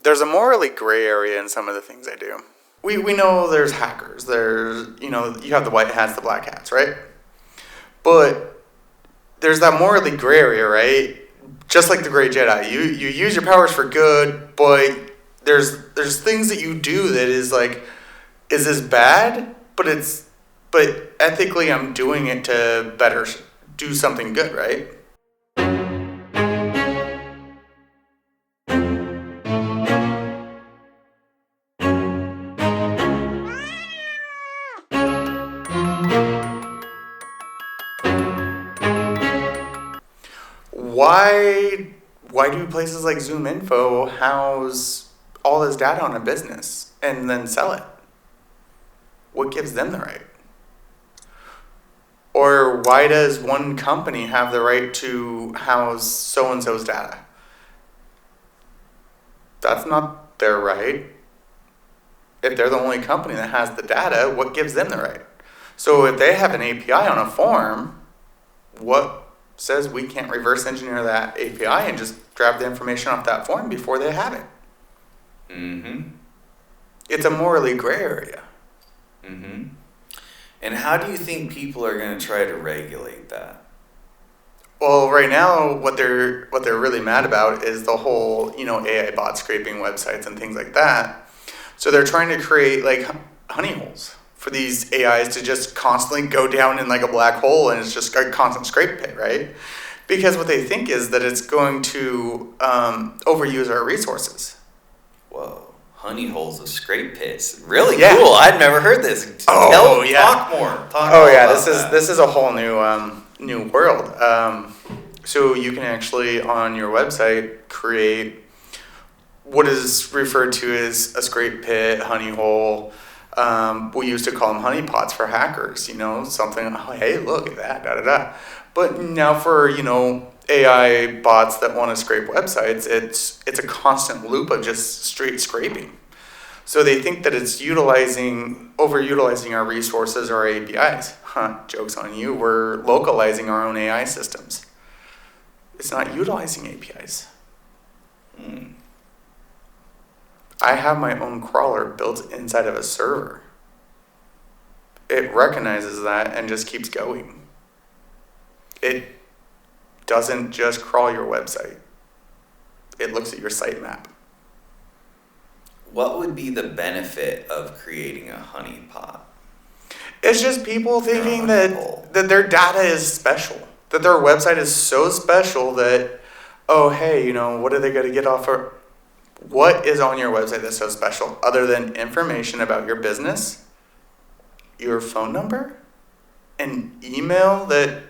there's a morally gray area in some of the things I do. We know there's hackers. There's, you have the white hats, the black hats, right? But there's that morally gray area, right? Just like the Gray Jedi. You use your powers for good, but there's things that you do that is like, is this bad? But ethically I'm doing it to better do something good, right? Why do places like Zoom Info house all this data on a business and then sell it? What gives them the right? Or why does one company have the right to house so-and-so's data? That's not their right. If they're the only company that has the data, what gives them the right? So if they have an API on a form, what says we can't reverse engineer that API and just grab the information off that form before they have it? Mm-hmm. It's a morally gray area. Mm-hmm. And how do you think people are going to try to regulate that? Well, right now, what they're really mad about is the whole, AI bot scraping websites and things like that. So they're trying to create like honey holes for these AIs to just constantly go down in like a black hole, and it's just a constant scrape pit, right? Because what they think is that it's going to overuse our resources. Whoa, honey holes of scrape pits. Really Yeah. Cool. I'd never heard this. Talk more. This is a whole new world. So you can actually on your website create what is referred to as a scrape pit, honey hole. We used to call them honeypots for hackers, something, oh, hey, look at that, da-da-da. But now for, AI bots that want to scrape websites, it's a constant loop of just straight scraping. So they think that it's overutilizing our resources or our APIs. Joke's on you, we're localizing our own AI systems. It's not utilizing APIs. I have my own crawler built inside of a server. It recognizes that and just keeps going. It doesn't just crawl your website. It looks at your sitemap. What would be the benefit of creating a honeypot? It's just people thinking that their data is special. That their website is so special that, oh, hey, what are they going to get off of? What is on your website that's so special other than information about your business, your phone number, an email that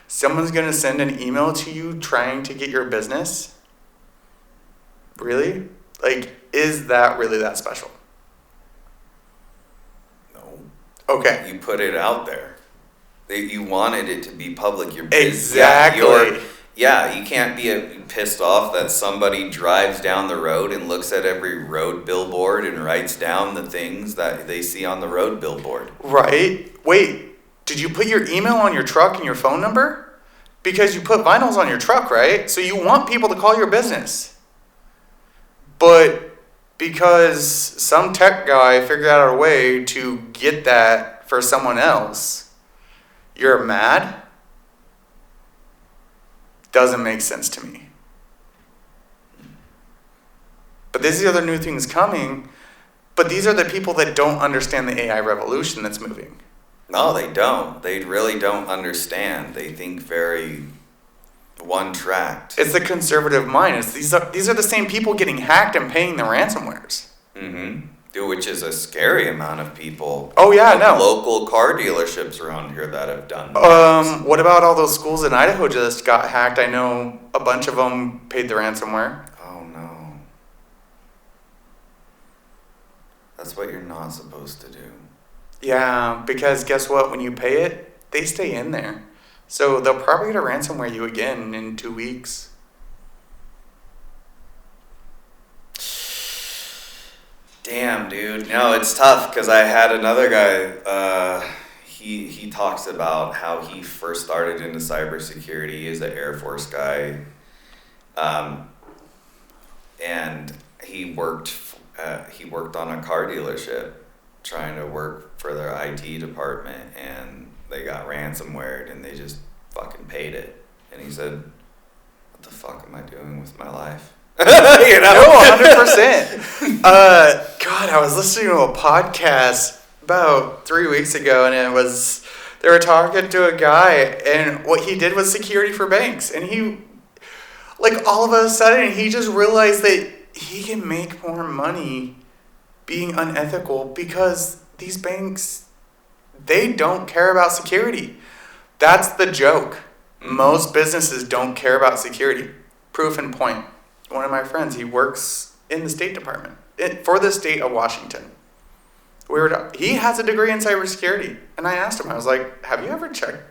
someone's going to send an email to you trying to get your business? Really? Like, is that really that special? No. Okay. You put it out there. You wanted it to be public. Your exactly. You can't be pissed off that somebody drives down the road and looks at every road billboard and writes down the things that they see on the road billboard. Right. Wait, did you put your email on your truck and your phone number? Because you put vinyls on your truck, right? So you want people to call your business. But because some tech guy figured out a way to get that for someone else, you're mad? Doesn't make sense to me. But these are the new things coming. But these are the people that don't understand the AI revolution that's moving. No, they don't. They really don't understand. They think very one-tracked. It's the conservative mind. These are the same people getting hacked and paying the ransomwares. Mm-hmm. Which is a scary amount of people. Oh yeah, no. Local car dealerships around here that have done what about all those schools in Idaho just got hacked? I know a bunch of them paid the ransomware. Oh no. That's what you're not supposed to do. Yeah, because guess what? When you pay it, they stay in there. So they'll probably get a ransomware you again in 2 weeks. Damn, dude. No, it's tough because I had another guy. He talks about how he first started into cybersecurity. He's an Air Force guy, and he worked on a car dealership trying to work for their IT department, and they got ransomware and they just fucking paid it. And he said, what the fuck am I doing with my life? You know? No, 100%. God, I was listening to a podcast about 3 weeks ago, and they were talking to a guy, and what he did was security for banks, and he, like, all of a sudden, he just realized that he can make more money being unethical because these banks, they don't care about security. That's the joke. Most businesses don't care about security. Proof in point. One of my friends, he works in the State Department for the state of Washington. He has a degree in cybersecurity. And I asked him, I was like, have you ever checked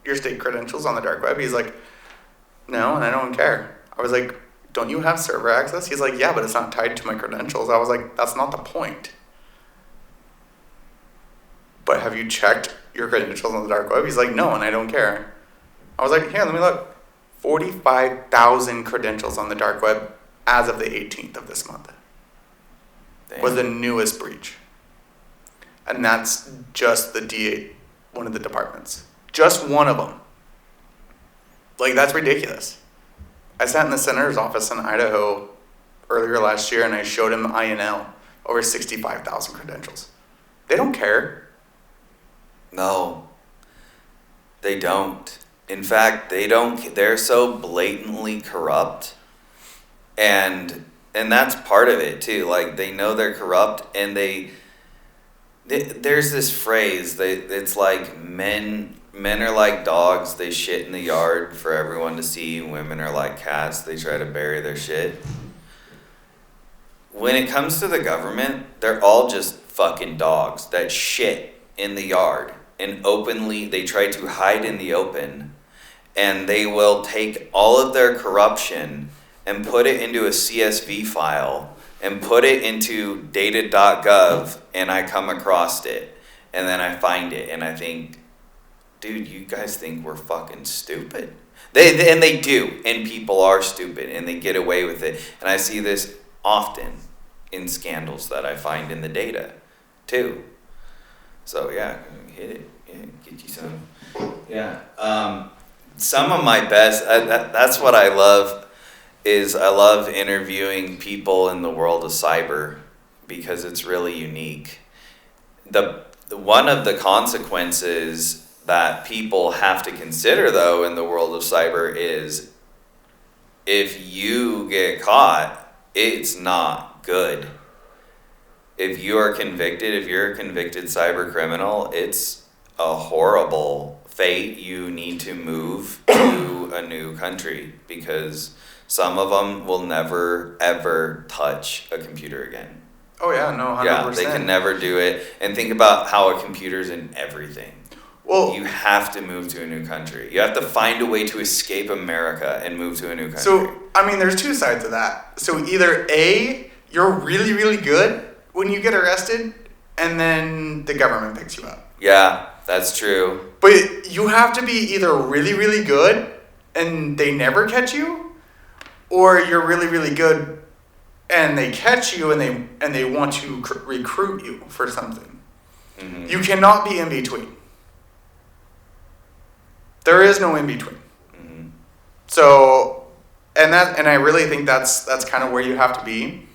your state credentials on the dark web? He's like, no, and I don't care. I was like, don't you have server access? He's like, yeah, but it's not tied to my credentials. I was like, that's not the point. But have you checked your credentials on the dark web? He's like, no, and I don't care. I was like, here, let me look. 45,000 credentials on the dark web as of the 18th of this month. Damn. Was the newest breach. And that's just the DA, one of the departments. Just one of them. Like, that's ridiculous. I sat in the senator's office in Idaho earlier last year, and I showed him INL, over 65,000 credentials. They don't care. No, they don't. In fact, they don't. They're so blatantly corrupt, and that's part of it too. Like, they know they're corrupt, and there's this phrase. It's like men are like dogs. They shit in the yard for everyone to see. Women are like cats. They try to bury their shit. When it comes to the government, they're all just fucking dogs that shit in the yard, and openly they try to hide in the open. And they will take all of their corruption and put it into a CSV file and put it into data.gov, and I come across it. And then I find it, and I think, dude, you guys think we're fucking stupid? They do, and people are stupid, and they get away with it. And I see this often in scandals that I find in the data, too. So, yeah, hit it. Yeah, get you some. Yeah. Some of my best, that's what I love, is I love interviewing people in the world of cyber because it's really unique. One of the consequences that people have to consider, though, in the world of cyber is if you get caught, it's not good. If you're a convicted cyber criminal, it's a horrible fate. You need to move to a new country because some of them will never, ever touch a computer again. Oh, yeah, no, 100%. Yeah, they can never do it. And think about how a computer's in everything. Well, you have to move to a new country. You have to find a way to escape America and move to a new country. So, I mean, there's two sides of that. So either A, you're really, really good when you get arrested, and then the government picks you up. Yeah, that's true. But you have to be either really, really good and they never catch you, or you're really, really good and they catch you and they want to recruit you for something. Mm-hmm. You cannot be in between. There is no in between. Mm-hmm. So, and I really think that's kind of where you have to be.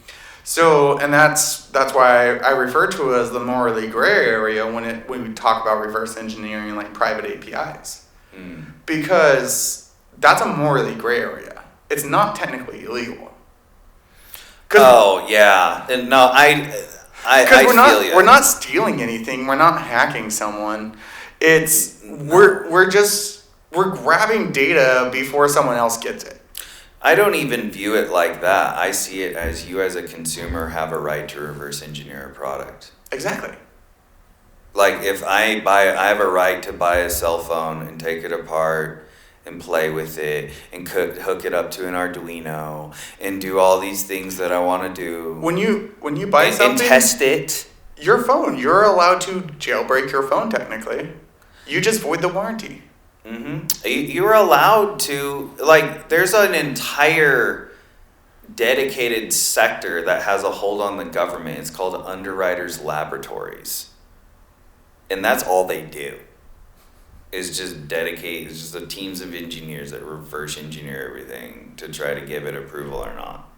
So, and that's why I refer to it as the morally gray area when we talk about reverse engineering like private APIs. Mm. Because that's a morally gray area. It's not technically illegal. Oh, yeah. No, I feel you. We're not stealing anything. We're not hacking someone. We're grabbing data before someone else gets it. I don't even view it like that. I see it as you as a consumer have a right to reverse engineer a product. Exactly. Like if I have a right to buy a cell phone and take it apart and play with it and hook it up to an Arduino and do all these things that I want to do. When you buy something and test it, your phone, you're allowed to jailbreak your phone technically. You just void the warranty. Mm-hmm. You're allowed to, like, there's an entire dedicated sector that has a hold on the government. It's called Underwriters Laboratories. And that's all they do. Is just dedicate, it's just the teams of engineers that reverse engineer everything to try to give it approval or not.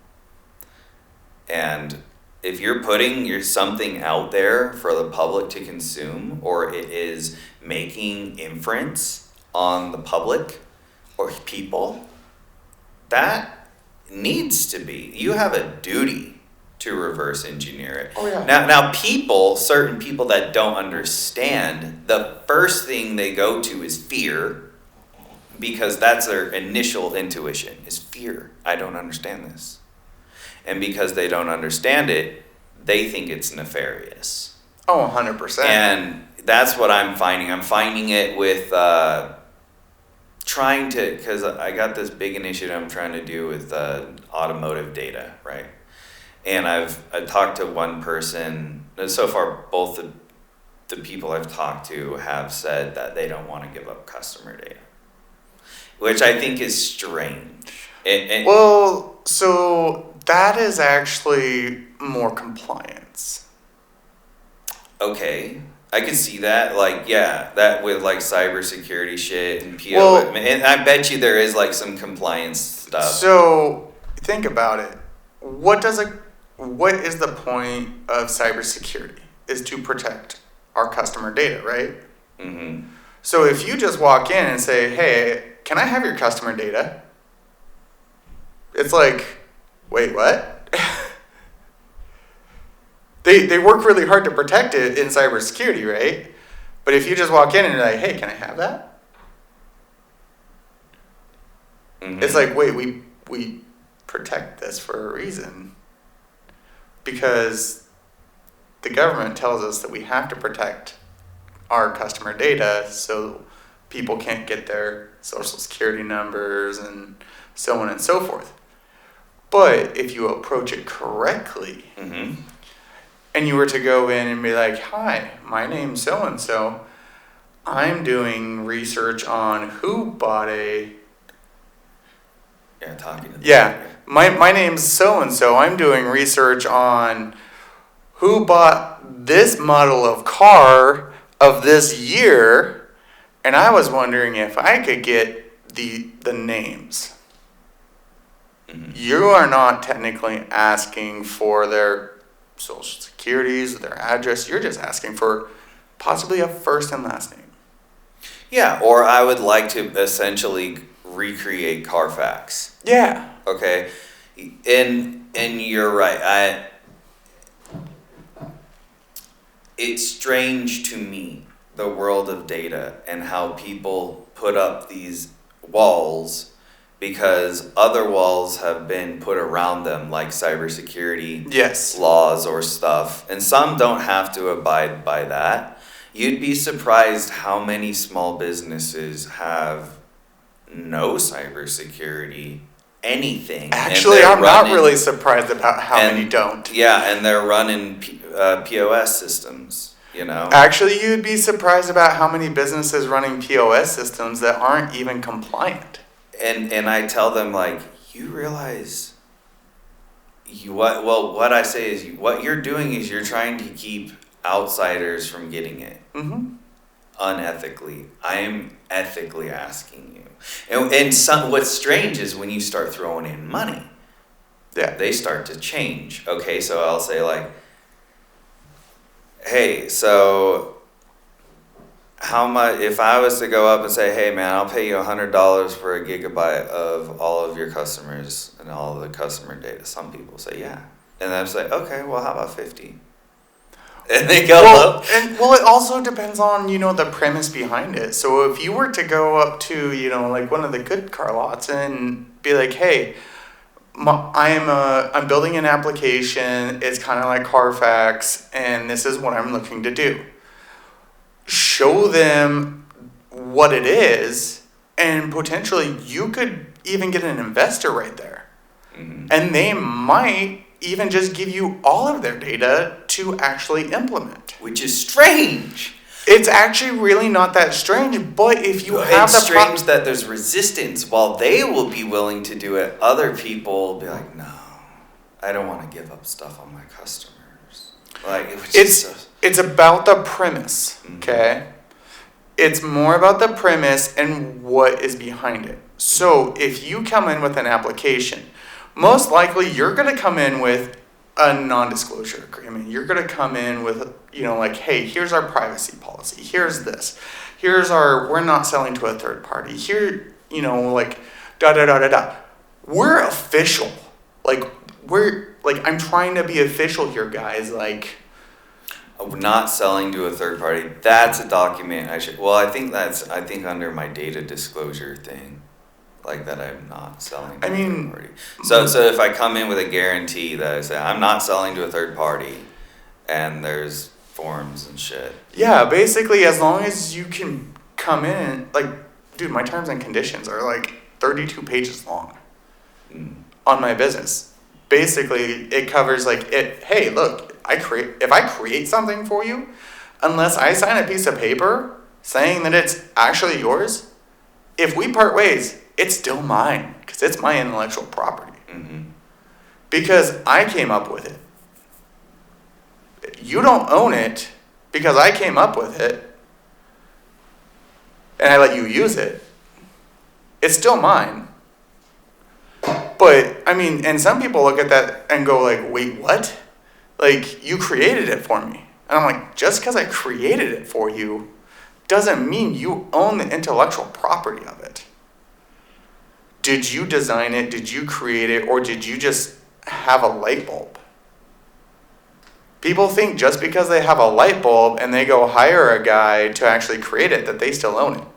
And if you're putting something out there for the public to consume, or it is making inference on the public or people, that needs to be. You have a duty to reverse engineer it. Oh, yeah. Now certain people that don't understand, the first thing they go to is fear, because that's their initial intuition, is fear. I don't understand this. And because they don't understand it, they think it's nefarious. Oh, 100%. And that's what I'm finding. I'm finding it with trying to, because I got this big initiative I'm trying to do with automotive data, right? And I've talked to one person, and so far both the people I've talked to have said that they don't want to give up customer data, which I think is strange. Well, so that is actually more compliance. Okay, I can see that. Like, yeah, that with like cybersecurity shit and PO, Well, and I bet you there is like some compliance stuff. So think about it. What is the point of cybersecurity? Is to protect our customer data, right? Mm-hmm. So if you just walk in and say, "Hey, can I have your customer data?" It's like, wait, what? They work really hard to protect it in cybersecurity, right? But if you just walk in and you're like, "Hey, can I have that?" Mm-hmm. It's like, wait, we protect this for a reason. Because the government tells us that we have to protect our customer data so people can't get their social security numbers and so on and so forth. But if you approach it correctly, Mm-hmm. and you were to go in and be like, "Hi, my name's so-and-so. I'm doing research on who bought a..." Yeah, talking to Yeah, my name's so-and-so. I'm doing research on who bought this model of car of this year, and I was wondering if I could get the names. Mm-hmm. You are not technically asking for their social securities, their address. You're just asking for possibly a first and last name. Yeah, or I would like to essentially recreate Carfax. Yeah. Okay, and you're right. It's strange to me, the world of data and how people put up these walls because other walls have been put around them, like cybersecurity Yes. laws or stuff, and some don't have to abide by that. You'd be surprised how many small businesses have no cybersecurity, anything. Actually, I'm not really surprised about how many don't. Yeah, and they're running POS systems, you know? Actually, you'd be surprised about how many businesses running POS systems that aren't even compliant. And I tell them, like, you realize what I say is what you're doing is you're trying to keep outsiders from getting it. Mm-hmm. Unethically. I am ethically asking you. And what's strange is when you start throwing in money, Yeah. they start to change. Okay, so I'll say like, hey, so how much, if I was to go up and say, hey man, I'll pay you $100 for a gigabyte of all of your customers and all of the customer data, some people say yeah. And then I say, okay, well how about 50? And they go up. Well, it also depends on, the premise behind it. So if you were to go up to, like one of the good car lots and be like, hey, I'm building an application. It's kind of like Carfax, and this is what I'm looking to do. Show them what it is, and potentially you could even get an investor right there. Mm-hmm. And they might even just give you all of their data to actually implement. Which is strange. It's actually really not that strange, but if you have it's strange that there's resistance. While they will be willing to do it, other people will be like, no. I don't want to give up stuff on my customers. Like, it was It's about the premise, okay? It's more about the premise and what is behind it. So if you come in with an application, most likely you're going to come in with a non-disclosure agreement. You're going to come in with, like, hey, here's our privacy policy. Here's this. Here's we're not selling to a third party. Here, like, da-da-da-da-da. We're official. I'm trying to be official here, guys. Like, not selling to a third party. That's a document I should. Well, I think under my data disclosure thing, like that I'm not selling to a third party. So if I come in with a guarantee that I say I'm not selling to a third party, and there's forms and shit. Yeah, basically, as long as you can come in, like, dude, my terms and conditions are like 32 pages long on my business. Basically, it covers hey, look, if I create something for you, unless I sign a piece of paper saying that it's actually yours, if we part ways, it's still mine because it's my intellectual property. Because I came up with it. You don't own it because I came up with it and I let you use it. It's still mine. But, and some people look at that and go like, wait, what? Like, you created it for me. And I'm like, just because I created it for you doesn't mean you own the intellectual property of it. Did you design it? Did you create it? Or did you just have a light bulb? People think just because they have a light bulb and they go hire a guy to actually create it, that they still own it.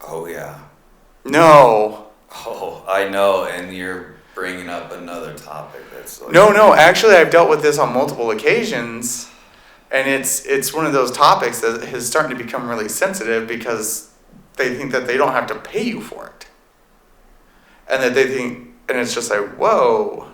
Oh, yeah. No. Oh, I know, and you're bringing up another topic that's like... No, actually I've dealt with this on multiple occasions, and it's one of those topics that is starting to become really sensitive because they think that they don't have to pay you for it. And that they think, and it's just like, whoa.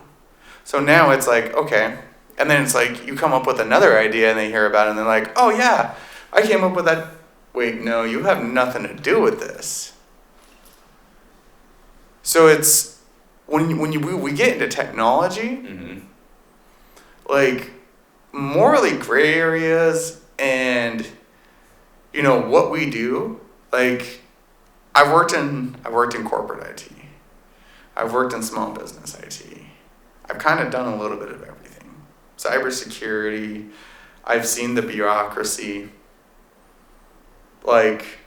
So now it's like, okay. And then it's like, you come up with another idea and they hear about it and they're like, oh yeah, I came up with that. Wait, no, you have nothing to do with this. So it's, when we get into technology, like, morally gray areas and, what we do, like, I've worked in corporate IT. I've worked in small business IT. I've kind of done a little bit of everything. Cybersecurity. I've seen the bureaucracy. Like,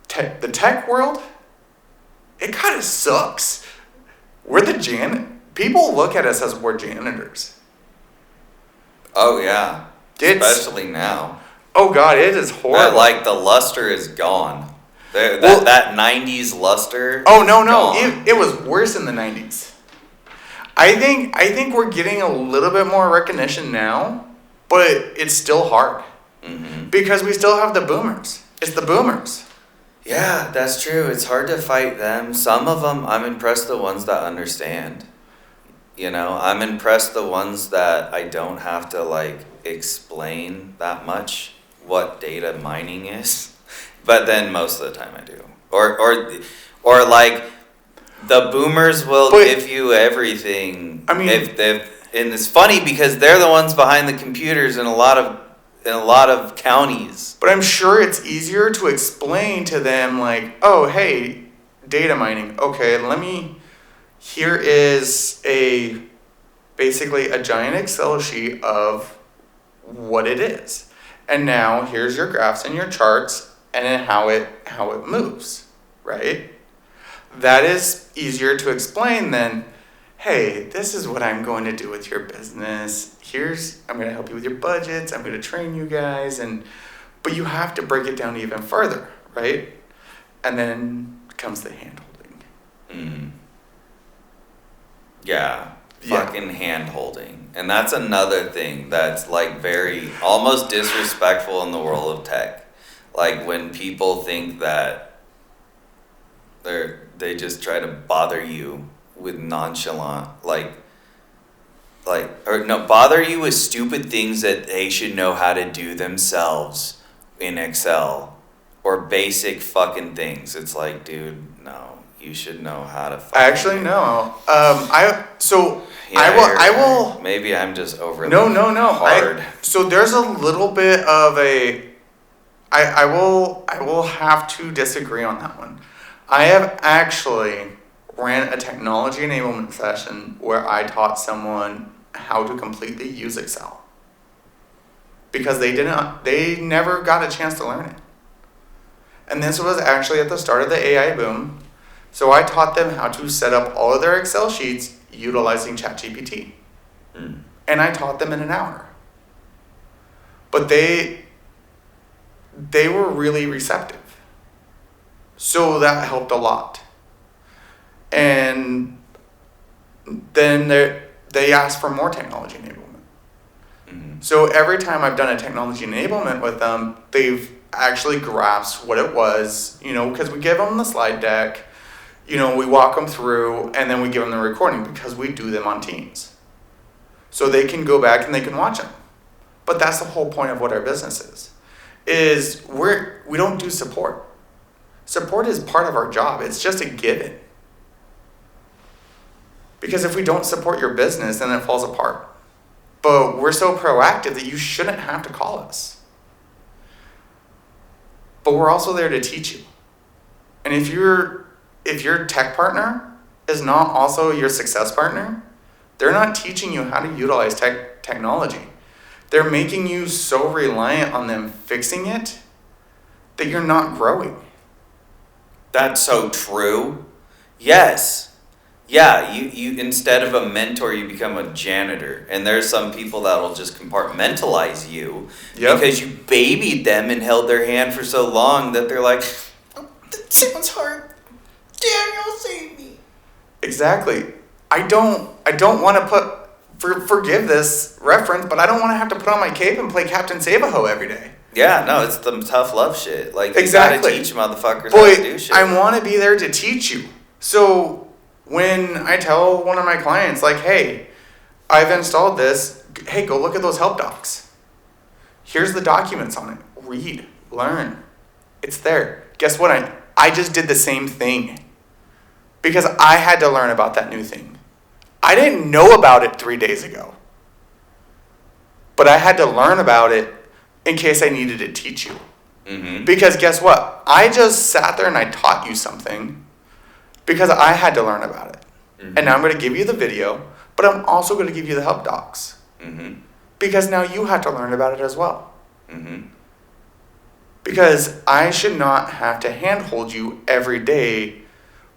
the tech world, it kind of sucks. People look at us as we're janitors. Oh, yeah. Especially now. Oh, God, it is horrible. The luster is gone. That 90s luster. Oh, no. It was worse in the 90s. I think we're getting a little bit more recognition now, but it's still hard. Because we still have the boomers. It's the boomers. Yeah, that's true. It's hard to fight them. Some of them, I'm impressed the ones that understand. I'm impressed the ones that I don't have to, explain that much what data mining is. But then most of the time I do. Or the boomers will give you everything. I mean, and it's funny because they're the ones behind the computers in a lot of counties. But I'm sure it's easier to explain to them, like, oh, hey, data mining. Okay, here is basically a giant Excel sheet of what it is. And now here's your graphs and your charts and then how it moves, right? That is easier to explain than, hey, this is what I'm going to do with your business. I'm going to help you with your budgets. I'm going to train you guys. But you have to break it down even further, right? And then comes the hand-holding. Yeah. Fucking hand-holding. And that's another thing that's very almost disrespectful in the world of tech. Like when people think that they just try to bother you with nonchalant, bother you with stupid things that they should know how to do themselves in Excel or basic fucking things. It's like, dude, no, you should know how to. Actually, no. I will. Maybe I'm just overly No. hard. So there's a little bit of a. I will have to disagree on that one. I have actually ran a technology enablement session where I taught someone how to completely use Excel. Because they never got a chance to learn it. And this was actually at the start of the AI boom. So I taught them how to set up all of their Excel sheets utilizing ChatGPT. And I taught them in an hour. But they were really receptive. So that helped a lot. And then they asked for more technology enablement. So every time I've done a technology enablement with them, they've actually grasped what it was, because we give them the slide deck, we walk them through, and then we give them the recording because we do them on Teams. So they can go back and they can watch them. But that's the whole point of what our business is we don't do support. Support is part of our job. It's just a given. Because if we don't support your business, then it falls apart. But we're so proactive that you shouldn't have to call us. But we're also there to teach you. And if your tech partner is not also your success partner, they're not teaching you how to utilize technology. They're making you so reliant on them fixing it that you're not growing. That's so true. Yes. Yeah, you instead of a mentor, you become a janitor. And there's some people that will just compartmentalize you because you babied them and held their hand for so long that they're like, oh, that sounds hard. Daniel, save me. Exactly. I don't want to forgive this reference, but I don't want to have to put on my cape and play Captain Save-A-Ho every day. Yeah, no, it's the tough love shit. Like, exactly. You gotta teach motherfuckers how to do shit. I want to be there to teach you. So when I tell one of my clients, like, hey, I've installed this, hey, go look at those help docs. Here's the documents on it. Read, learn. It's there. Guess what? I just did the same thing because I had to learn about that new thing. I didn't know about it 3 days ago, but I had to learn about it in case I needed to teach you. Because guess what? I just sat there and I taught you something because I had to learn about it. And now I'm going to give you the video, but I'm also going to give you the help docs. Because now you have to learn about it as well. Because I should not have to handhold you every day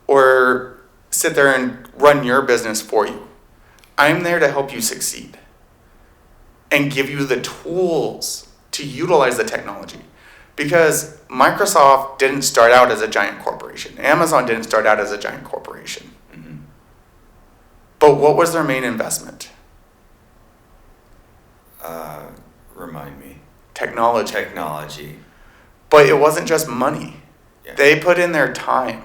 or sit there and run your business for you. I'm there to help you succeed and give you the tools to utilize the technology. Because Microsoft didn't start out as a giant corporation. Amazon didn't start out as a giant corporation. But what was their main investment? Remind me. Technology. But it wasn't just money. Yeah. They put in their time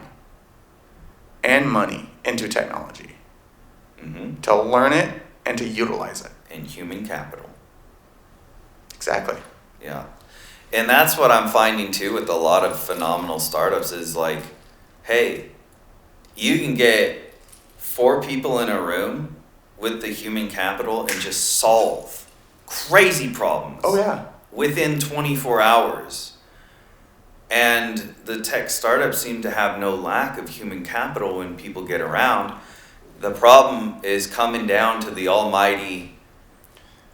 and money into technology to learn it and to utilize it. And human capital. Exactly. Yeah. And that's what I'm finding too with a lot of phenomenal startups is like, hey, you can get 4 people in a room with the human capital and just solve crazy problems. Oh, yeah. Within 24 hours. And the tech startups seem to have no lack of human capital when people get around. The problem is coming down to the almighty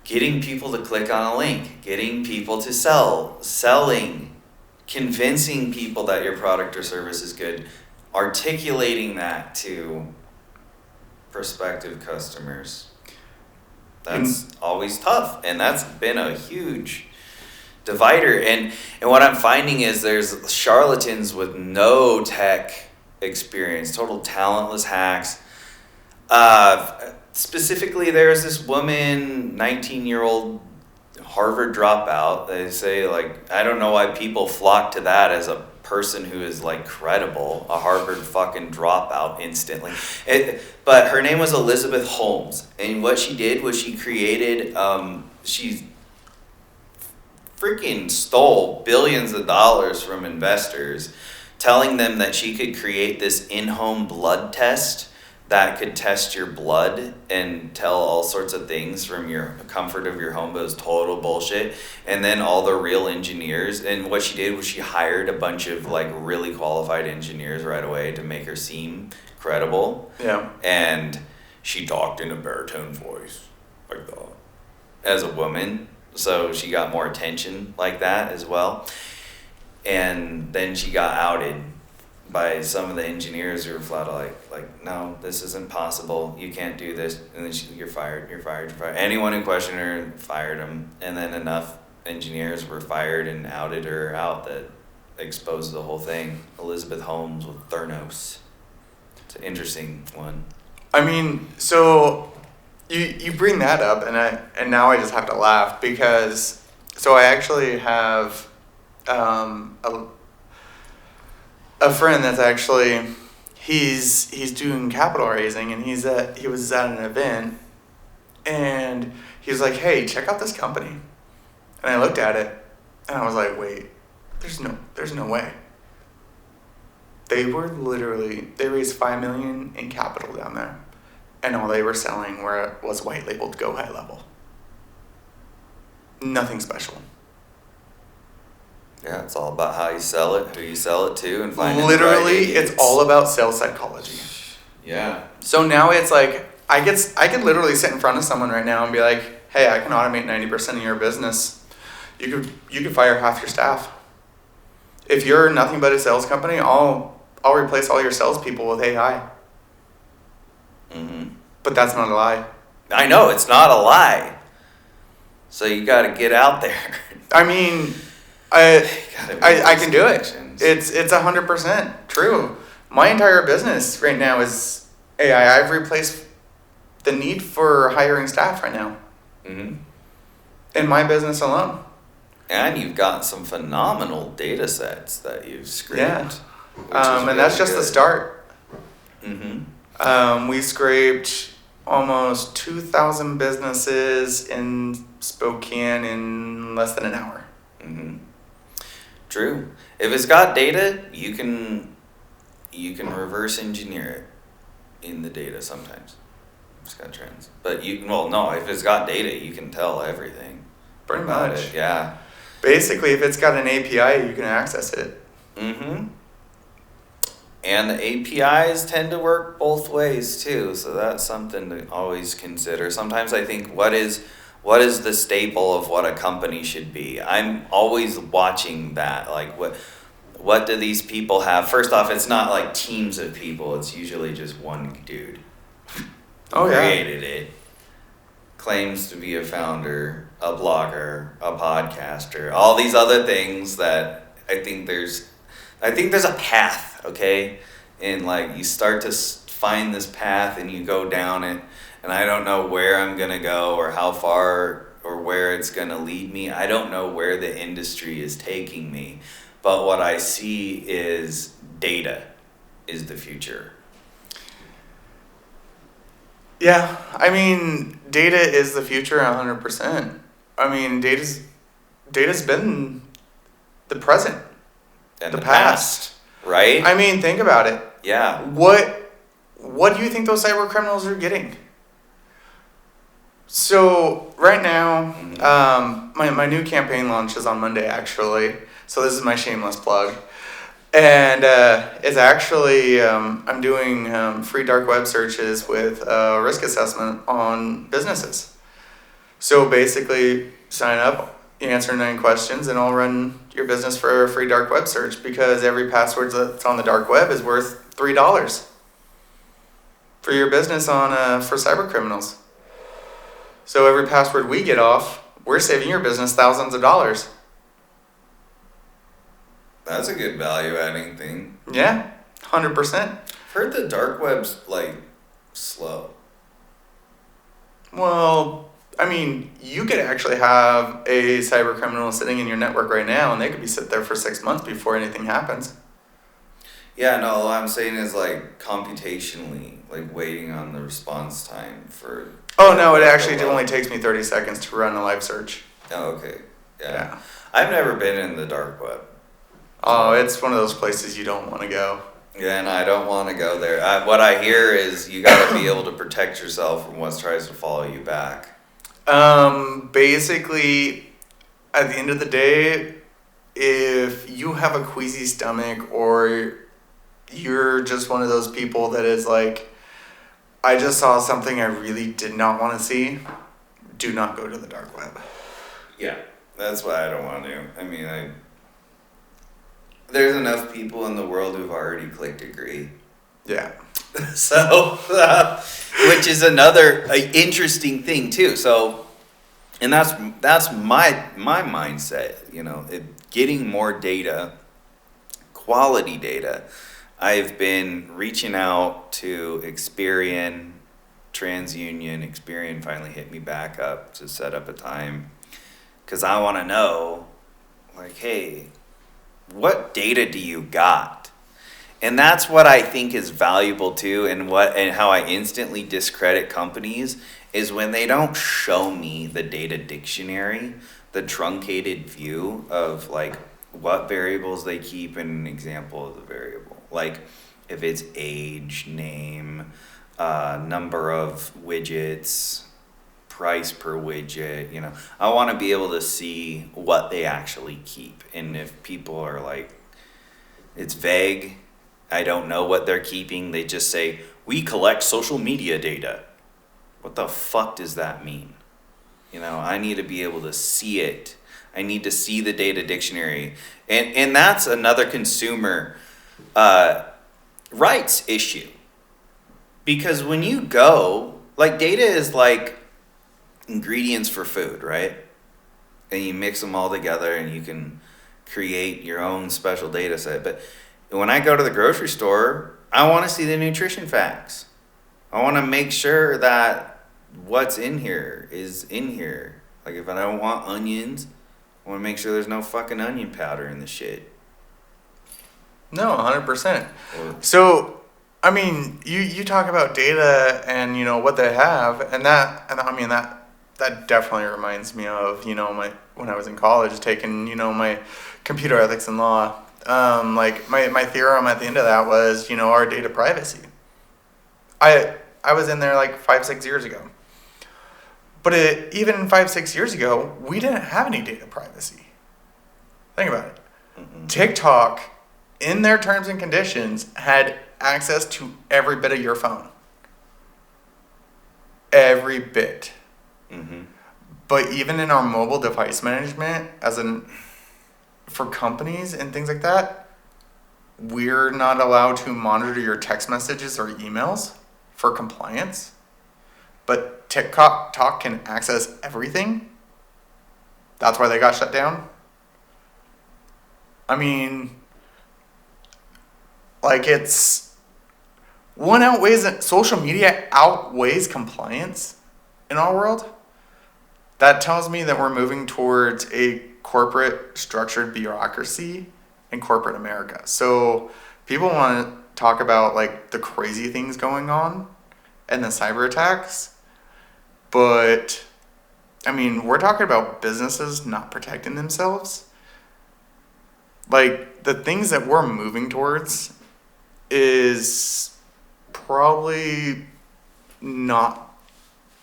getting people to click on a link, getting people to sell, selling, convincing people that your product or service is good, articulating that to prospective customers. That's always tough, and that's been a huge divider. And what I'm finding is there's charlatans with no tech experience, total talentless hacks. Specifically, there's this woman, 19-year-old Harvard dropout. They say, like, I don't know why people flock to that as a person who is, like, credible, a Harvard fucking dropout instantly. But her name was Elizabeth Holmes, and what she did was she created, she freaking stole billions of dollars from investors telling them that she could create this in-home blood test that could test your blood and tell all sorts of things from your comfort of your home, but it was total bullshit. And then all the real engineers, and what she did was she hired a bunch of like really qualified engineers right away to make her seem credible. Yeah. And she talked in a baritone voice like that as a woman, so she got more attention like that as well. And then she got outed by some of the engineers who were flat like, no, this isn't possible. You can't do this. And then you're fired. Anyone who questioned her fired them. And then enough engineers were fired and outed her out that exposed the whole thing. Elizabeth Holmes with Theranos. It's an interesting one. I mean, so you bring that up, and now I just have to laugh because so I actually have a friend that's actually he's doing capital raising, and he was at an event, and he was like, hey, check out this company. And I looked at it and I was like, wait, there's no way. They raised $5 million in capital down there, and all they were selling was white labeled Go High Level. Nothing special. Yeah, it's all about how you sell it, who you sell it to, and finding literally the right it's all about sales psychology. Yeah. So now it's like I could literally sit in front of someone right now and be like, hey, I can automate 90% of your business. You could fire half your staff. If you're nothing but a sales company, I'll replace all your salespeople with AI. Mm-hmm. But that's not a lie. I know, it's not a lie. So you got to get out there. I mean, I can do it. It's 100% true. My entire business right now is AI. I've replaced the need for hiring staff right now. Mm-hmm. In my business alone. And you've got some phenomenal data sets that you've scraped. Yeah. And that's just the start. Mm-hmm. We scraped almost 2,000 businesses in Spokane in less than an hour. Mm-hmm. True. If it's got data, you can reverse engineer it in the data sometimes. It's got trends. But if it's got data, you can tell everything. Pretty much. It. Yeah. Basically, if it's got an API, you can access it. Mm-hmm. And the APIs tend to work both ways too, so that's something to always consider. Sometimes I think, what is the staple of what a company should be? I'm always watching that. Like, what do these people have? First off, it's not like teams of people. It's usually just one dude who created it. Claims to be a founder, a blogger, a podcaster, all these other things that I think there's a path, okay? And like you start to find this path and you go down it, and I don't know where I'm going to go or how far or where it's going to lead me. I don't know where the industry is taking me. But what I see is data is the future. Yeah, I mean, data is the future 100%. I mean, data's been the present, And the past. Right? I mean, think about it. Yeah. What do you think those cyber criminals are getting? So right now, my new campaign launches on Monday, actually. So this is my shameless plug. And it's actually, I'm doing free dark web searches with a risk assessment on businesses. So basically, sign up, you answer 9 questions, and I'll run your business for a free dark web search, because every password that's on the dark web is worth $3 for your business on for cyber criminals. So every password we get off, we're saving your business thousands of dollars. That's a good value-adding thing. Yeah, 100%. I've heard the dark web's, slow. Well, I mean, you could actually have a cyber criminal sitting in your network right now, and they could be sit there for 6 months before anything happens. Yeah, no, what I'm saying is, computationally, waiting on the response time for... Oh, no, it actually only takes me 30 seconds to run a live search. Oh, okay. Yeah. I've never been in the dark web. Oh, it's one of those places you don't want to go. Yeah, and I don't want to go there. What I hear is you got to be able to protect yourself from what tries to follow you back. Basically, at the end of the day, if you have a queasy stomach or you're just one of those people that is like, I just saw something I really did not want to see, do not go to the dark web. Yeah, that's why I don't want to. I mean, there's enough people in the world who've already clicked agree. Yeah. So, which is another interesting thing too. So, and that's my mindset. You know, getting more data, quality data. I've been reaching out to Experian, TransUnion. Experian finally hit me back up to set up a time because I want to know, like, hey, what data do you got? And that's what I think is valuable too, and how I instantly discredit companies is when they don't show me the data dictionary, the truncated view of like what variables they keep and an example of the variable. Like if it's age, name, number of widgets, price per widget, you know. I want to be able to see what they actually keep. And if people are like, it's vague, I don't know what they're keeping, they just say, we collect social media data. What the fuck does that mean? You know, I need to be able to see it. I need to see the data dictionary. And that's another consumer rights issue. Because when you go, like data is like ingredients for food, right? And you mix them all together and you can create your own special data set. But when I go to the grocery store, I want to see the nutrition facts. I want to make sure that what's in here is in here. Like if I don't want onions, I want to make sure there's no fucking onion powder in the shit. No, 100%. So, I mean, you talk about data and, you know, what they have, and that definitely reminds me of, you know, when I was in college taking, you know, my computer ethics and law. Like my theorem at the end of that was, you know, our data privacy. I was in there like 5-6 years ago. But even 5-6 years ago, we didn't have any data privacy. Think about it. Mm-hmm. TikTok, in their terms and conditions, had access to every bit of your phone. Every bit. Mm-hmm. But even in our mobile device management, for companies and things like that, we're not allowed to monitor your text messages or emails for compliance. But TikTok can access everything. That's why they got shut down. I mean, like social media outweighs compliance in our world. That tells me that we're moving towards a corporate structured bureaucracy in corporate America. So people want to talk about like the crazy things going on and the cyber attacks. But, I mean, we're talking about businesses not protecting themselves. Like, the things that we're moving towards is probably not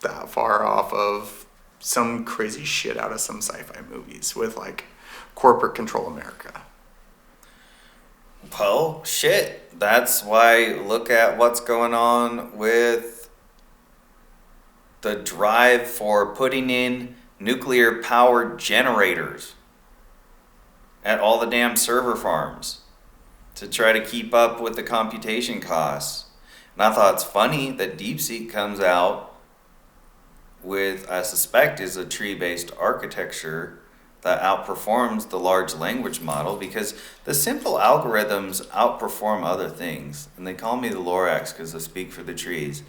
that far off of some crazy shit out of some sci-fi movies with, like, corporate control America. Well, shit. That's why look at what's going on with the drive for putting in nuclear powered generators at all the damn server farms to try to keep up with the computation costs. And I thought it's funny that DeepSeek comes out with, I suspect, is a tree-based architecture that outperforms the large language model because the simple algorithms outperform other things. And they call me the Lorax because I speak for the trees.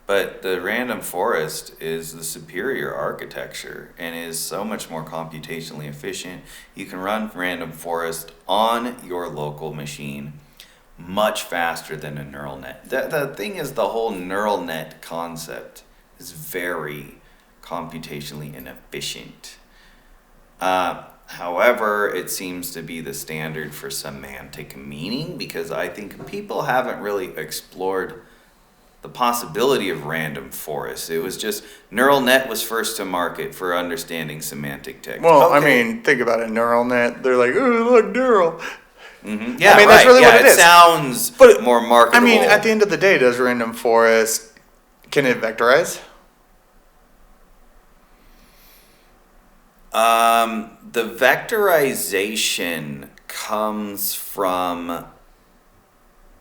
But the random forest is the superior architecture and is so much more computationally efficient. You can run random forest on your local machine much faster than a neural net. The thing is, the whole neural net concept is very computationally inefficient. However, it seems to be the standard for semantic meaning because I think people haven't really explored the possibility of random forest. It was just neural net was first to market for understanding semantic text. Well, I Okay. mean, think about it. Neural net. They're like, oh, look, neural. Yeah, I mean, right. that's really yeah, what it is. Sounds But more marketable. I mean, at the end of the day, does random forest, can it vectorize? The vectorization comes from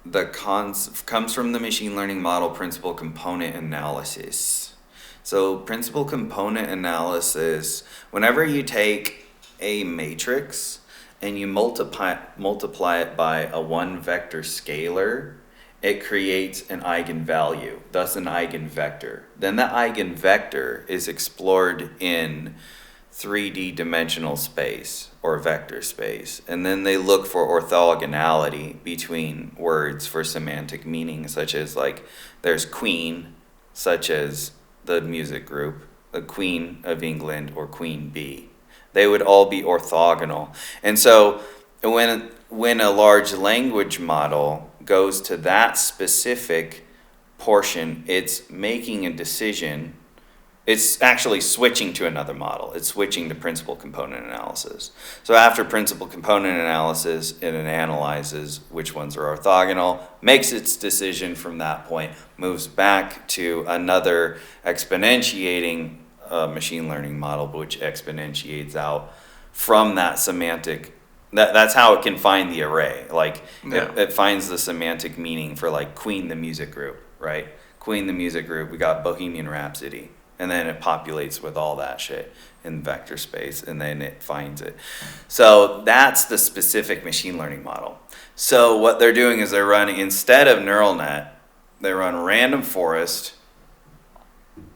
the machine learning model principal component analysis. So principal component analysis, whenever you take a matrix and you multiply it by a one vector scalar, it creates an eigenvalue, thus an eigenvector. Then the eigenvector is explored in 3D dimensional space or vector space. And then they look for orthogonality between words for semantic meaning, such as like there's Queen, such as the music group, the Queen of England or Queen Bee. They would all be orthogonal. And so when a large language model goes to that specific portion, it's making a decision. It's actually switching to another model. It's switching to principal component analysis. So after principal component analysis, it analyzes which ones are orthogonal, makes its decision from that point, moves back to another exponentiating machine learning model, which exponentiates out from that semantic. That's how it can find the array. Like it finds the semantic meaning for like Queen the music group, right? Queen the music group, we got Bohemian Rhapsody. And then it populates with all that shit in vector space, and then it finds it. So that's the specific machine learning model. So what they're doing is they're running, instead of neural net, they run random forest,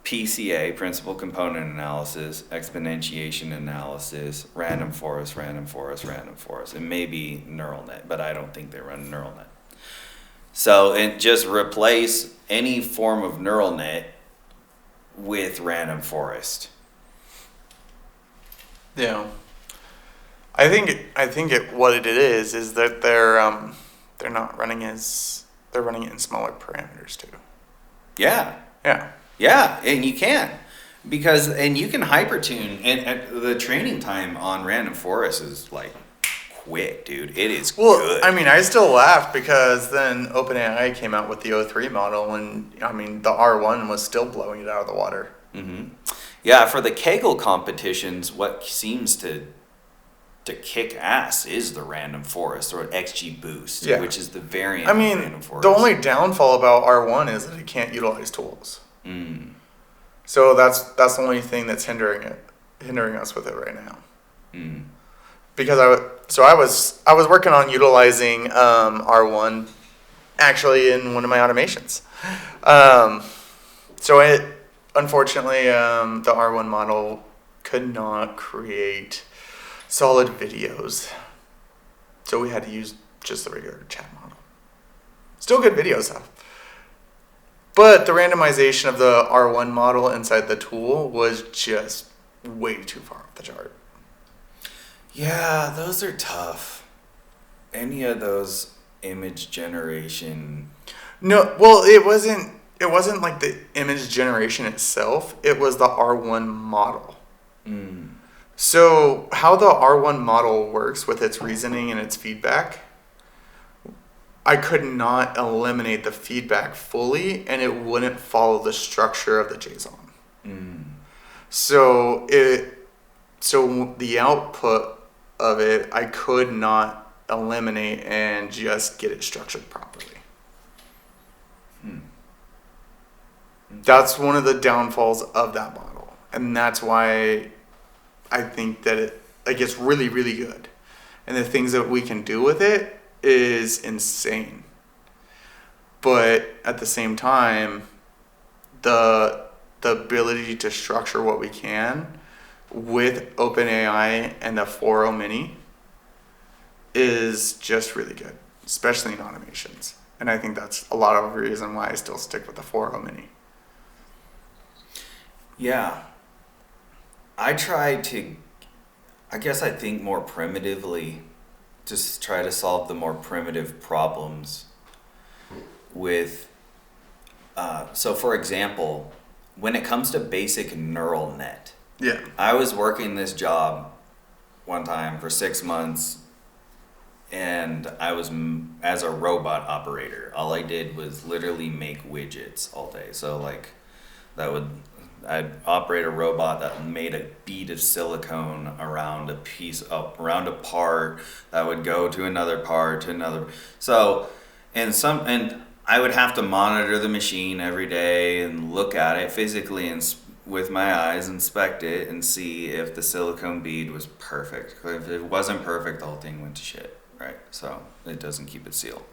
PCA, principal component analysis, exponentiation analysis, random forest, random forest, random forest. It may be neural net, but I don't think they run neural net. So it just replace any form of neural net with random forest. Yeah, I think what it is that they're not running they're running it in smaller parameters too. Yeah, and you can and you can hypertune, and the training time on random forest is like quick, dude. It is good. I mean, I still laugh because then OpenAI came out with the O3 model, and I mean, the R1 was still blowing it out of the water. Mm-hmm. Yeah, for the Kaggle competitions, what seems to kick ass is the random forest or XGBoost, which is the variant of random forest. The only downfall about R1 is that it can't utilize tools. So that's the only thing that's hindering us with it right now. Because I was working on utilizing R1 actually in one of my automations. So it unfortunately the R1 model could not create solid videos, so we had to use just the regular chat model. Still good videos though. But the randomization of the R1 model inside the tool was just way too far off the chart. Yeah, those are tough. Any of those image generation. No, well, it wasn't like the image generation itself. It was the R1 model. So how the R1 model works with its reasoning and its feedback, I could not eliminate the feedback fully, and it wouldn't follow the structure of the JSON. So the output of it, I could not eliminate and just get it structured properly. That's one of the downfalls of that model, and that's why I think that it's really, really good, and the things that we can do with it is insane. But at the same time, the ability to structure what we can with OpenAI and the 4.0 Mini is just really good, especially in automations. And I think that's a lot of the reason why I still stick with the 4.0 Mini. Yeah. I tried to I guess I think more primitively, just try to solve the more primitive problems with, so for example, when it comes to basic neural net, Yeah. I was working this job one time for 6 months, and I was as a robot operator. All I did was literally make widgets all day. So like, I'd operate a robot that made a bead of silicone around around a part that would go to another part to another. So, and I would have to monitor the machine every day and look at it physically and with my eyes, inspect it and see if the silicone bead was perfect. If it wasn't perfect, the whole thing went to shit, right? So it doesn't keep it sealed.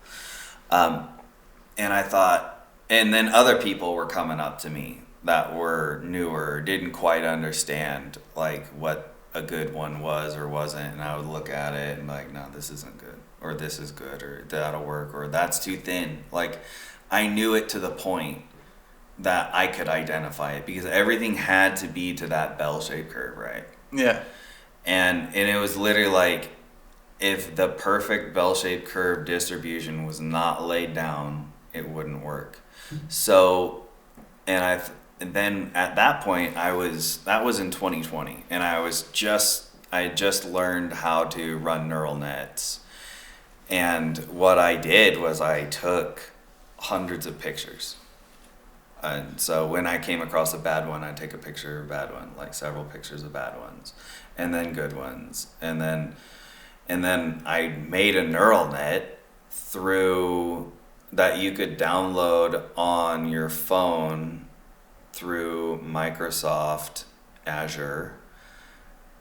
And I thought, and then other people were coming up to me that were newer, didn't quite understand like what a good one was or wasn't, and I would look at it and like, no, this isn't good, or this is good, or that'll work, or that's too thin. Like, I knew it to the point that I could identify it because everything had to be to that bell-shaped curve, right? Yeah. And it was literally like, if the perfect bell-shaped curve distribution was not laid down, it wouldn't work. So, and then at that point, that was in 2020, and I had just learned how to run neural nets. And what I did was I took hundreds of pictures. And so when I came across a bad one, I'd take a picture of a bad one, like several pictures of bad ones, and then good ones. And then I made a neural net through that you could download on your phone through Microsoft Azure,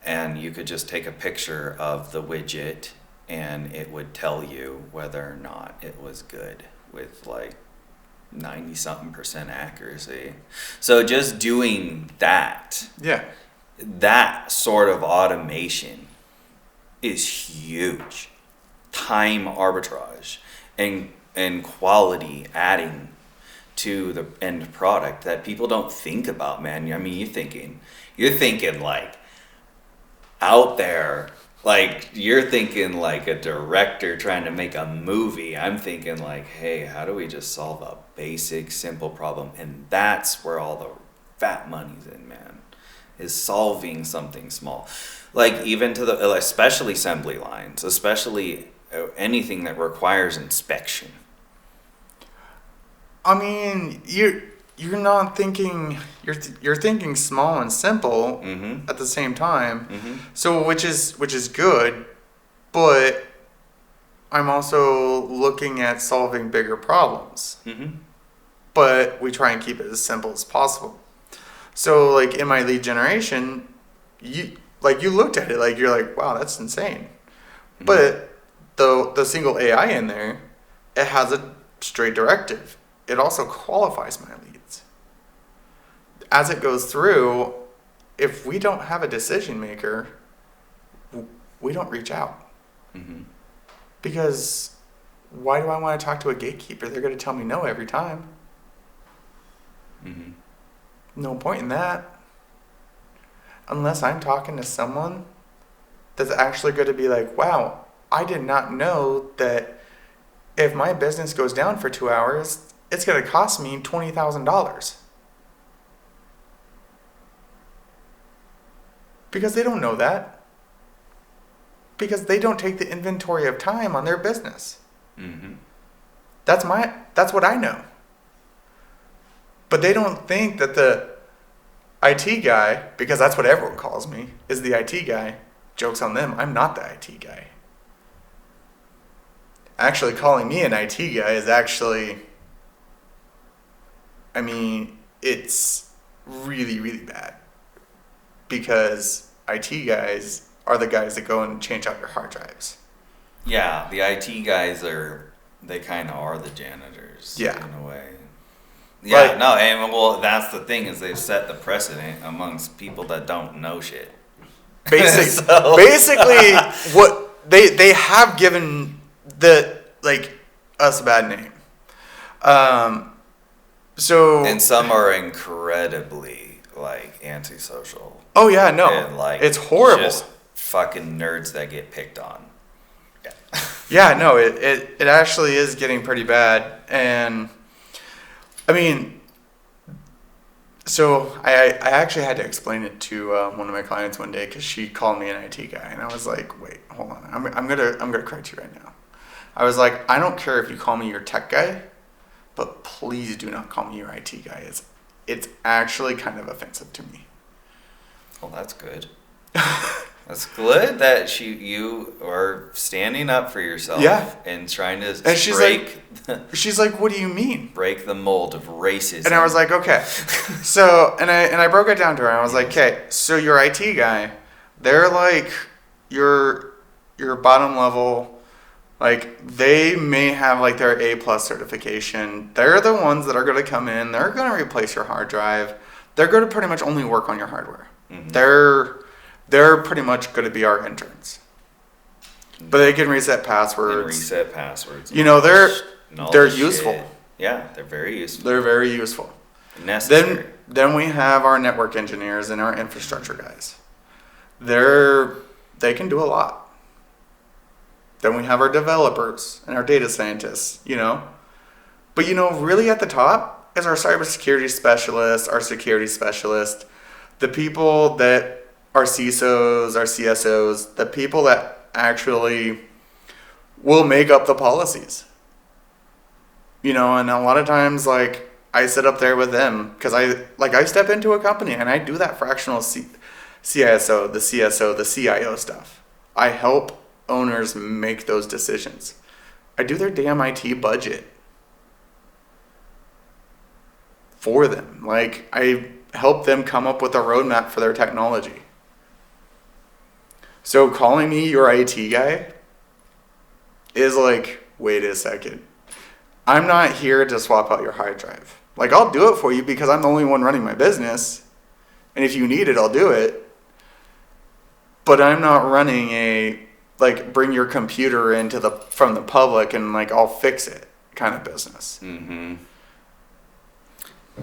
and you could just take a picture of the widget and it would tell you whether or not it was good with like 90-something% accuracy. So just doing that, that sort of automation is huge. Time arbitrage and quality adding to the end product that people don't think about, man. I mean, you're thinking like out there, like you're thinking like a director trying to make a movie. I'm thinking like, hey, how do we just solve a basic, simple problem? And that's where all the fat money's in, man, is solving something small. Like even to the, especially assembly lines, especially anything that requires inspection. I mean, you're not thinking, you're thinking small and simple at the same time. So which is good, but I'm also looking at solving bigger problems. But we try and keep it as simple as possible. So like in my lead generation, you looked at it like you're like, wow, that's insane. But the single AI in there, it has a straight directive. It also qualifies my leads. As it goes through, if we don't have a decision maker, we don't reach out. Because why do I want to talk to a gatekeeper? They're going to tell me no every time. No point in that. Unless I'm talking to someone that's actually going to be like, wow, I did not know that if my business goes down for 2 hours, it's going to cost me $20,000. Because they don't know that. Because they don't take the inventory of time on their business. That's what I know. But they don't think that the IT guy, because that's what everyone calls me, is the IT guy. Joke's on them. I'm not the IT guy. Actually, calling me an IT guy is actually, I mean, it's really, really bad. Because IT guys are the guys that go and change out your hard drives. Yeah, the IT guys they kind of are the janitors in a way. Yeah, no, and well, that's the thing is they've set the precedent amongst people that don't know shit. Basically, what they have given us a bad name. So and some are incredibly like antisocial. Oh yeah, no, and, like, it's horrible. Just fucking nerds that get picked on. Yeah. Yeah, no, it actually is getting pretty bad. And I mean, so I actually had to explain it to one of my clients one day because she called me an IT guy, and I was like, wait, hold on, I'm gonna correct you right now. I was like, I don't care if you call me your tech guy, but please do not call me your IT guy. It's actually kind of offensive to me. Well, that's good. That's good that you are standing up for yourself. Yeah. And trying to And she's like, what do you mean? Break the mold of racism. And I was like, okay. So, and I broke it down to her. And I was like, okay, so your IT guy, they're like your bottom level. Like, they may have like their A+ certification. They're the ones that are going to come in. They're going to replace your hard drive. They're going to pretty much only work on your hardware. Mm-hmm. They're pretty much going to be our interns. But they can reset passwords. You know, they're useful. Shit. Yeah, they're very useful. They're very useful. Necessary. Then we have our network engineers and our infrastructure guys. They can do a lot. Then we have our developers and our data scientists, you know. But, you know, really at the top is our cybersecurity specialist, our security specialist, the people that are CISOs, our CSOs, the people that actually will make up the policies. You know, and a lot of times, like, I sit up there with them because I step into a company and I do that fractional CISO, the CSO, the CIO stuff. I help owners make those decisions. I do their damn IT budget for them. Like, I help them come up with a roadmap for their technology. So calling me your IT guy is like, wait a second. I'm not here to swap out your hard drive. Like, I'll do it for you because I'm the only one running my business. And if you need it, I'll do it. But I'm not running a, like, bring your computer from the public and, like, I'll fix it kind of business. Mm-hmm.